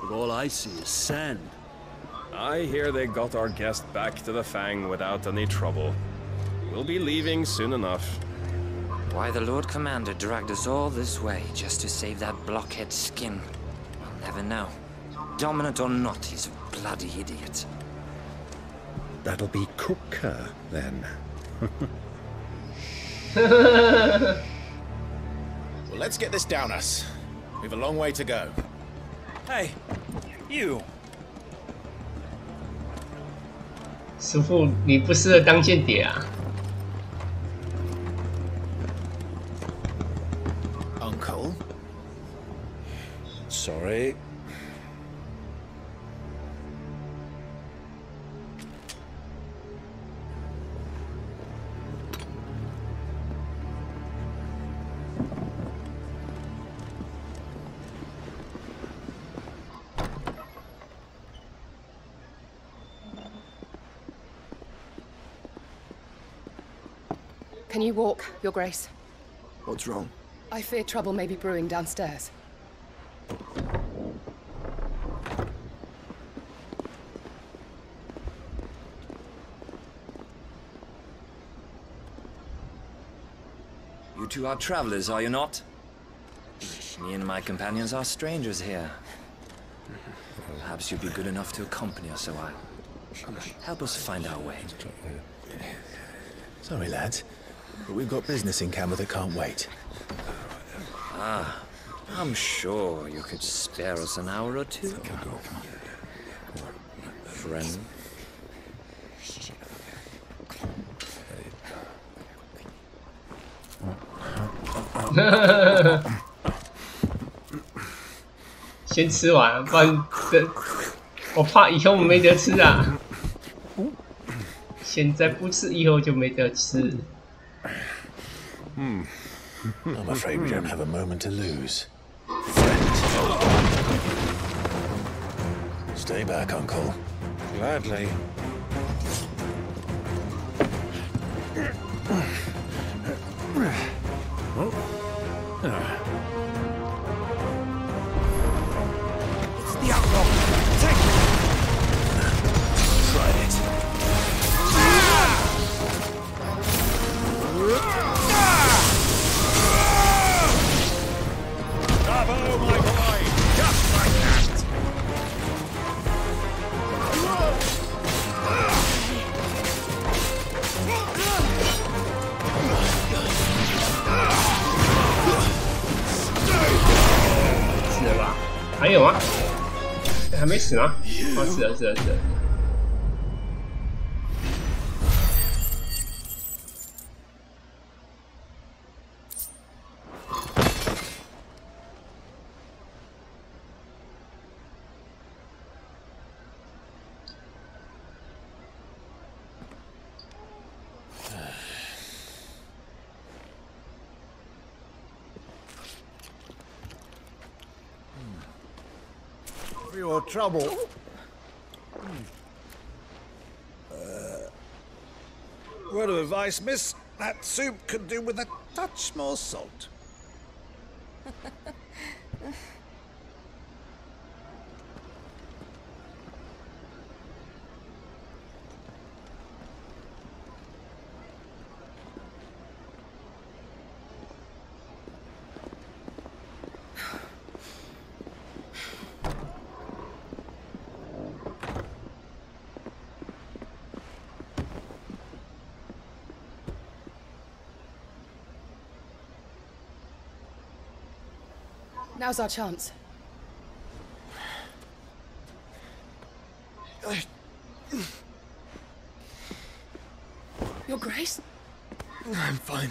But all I see is sand. I hear they got our guest back to the Fang without any trouble. We'll be leaving soon enough. Why the Lord Commander dragged us all this way just to save that blockhead's skin, we'll never know. Dominant or not, he's a bloody idiot. That'll be Kupka, then. Well, let's get this down us. We've a long way to go. Hey, you. 师傅，你不适合当间谍啊。Uncle? Sorry. Can you walk, Your Grace? What's wrong? I fear trouble may be brewing downstairs. You two are travelers, are you not? Me and my companions are strangers here. Perhaps you'd be good enough to accompany us a while. Help us find our way. Sorry, lads, but we've got business in camera that can't wait. Ah, I'm sure you could spare us an hour or two. Friend.先吃完，不然我怕以后没得吃啊。现在不吃，以后就没得吃。I'm afraid we don't have a moment to lose. Stay back, Uncle. Gladly. It's the outlaw. Take it. Tried it. Bravo, my boy! Just like that!死了吧？还有吗？还没死吗？哦，死了，死了，死了。For your trouble. Word of advice, miss. That soup could do with a touch more salt. Now's our chance. Your Grace? I'm fine.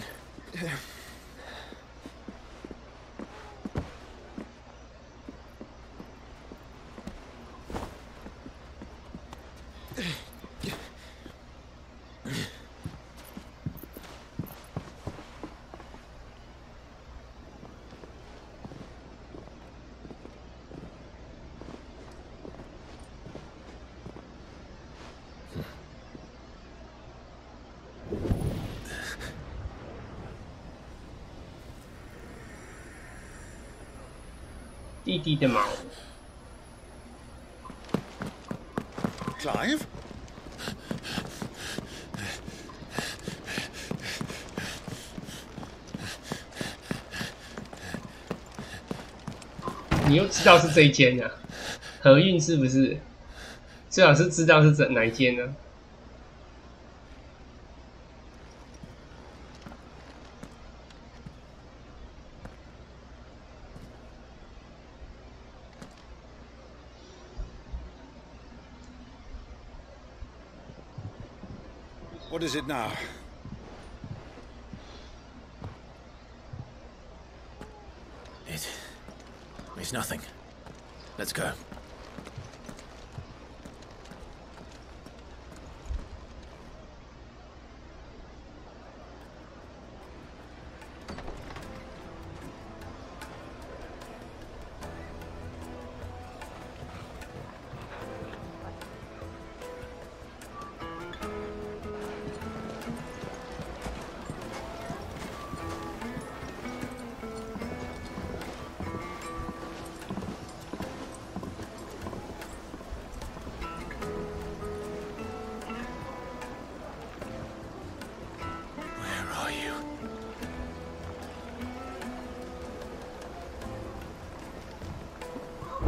弟弟的毛。Clive? 你又知道是这一间啊？合运是不是？最好是知道是哪一间呢？ What is it now? It's nothing. Let's go.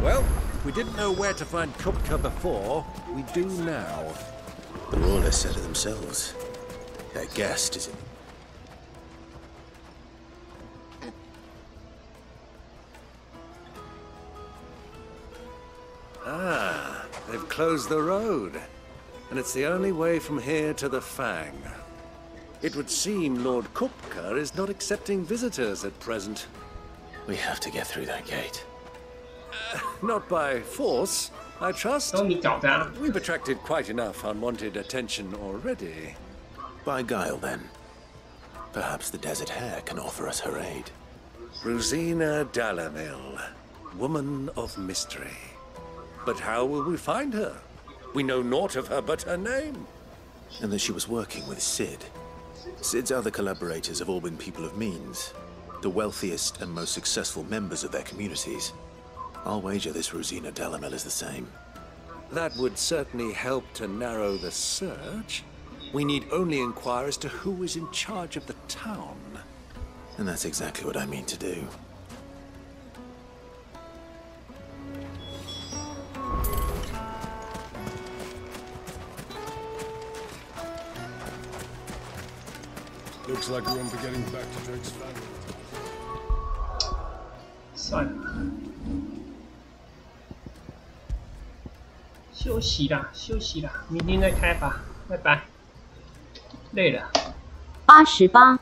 Well, we didn't know where to find Kupka before. We do now. The Rawlers said it themselves. Their guest is it? Ah, they've closed the road. And it's the only way from here to the Fang. It would seem Lord Kupka is not accepting visitors at present. We have to get through that gate. Not by force, I trust. We've attracted quite enough unwanted attention already. By guile, then. Perhaps the Desert Hare can offer us her aid. Rosina Dalamil, woman of mystery. But how will we find her? We know naught of her but her name. And that she was working with Sid. Sid's other collaborators have all been people of means, the wealthiest and most successful members of their communities. I'll wager this Rosina Dalamil is the same. That would certainly help to narrow the search. We need only inquire as to who is in charge of the town. And that's exactly what I mean to do. Looks like we won't be getting back to Drake's family. 算了，休息啦，休息啦，明天再开吧，拜拜。累了。88。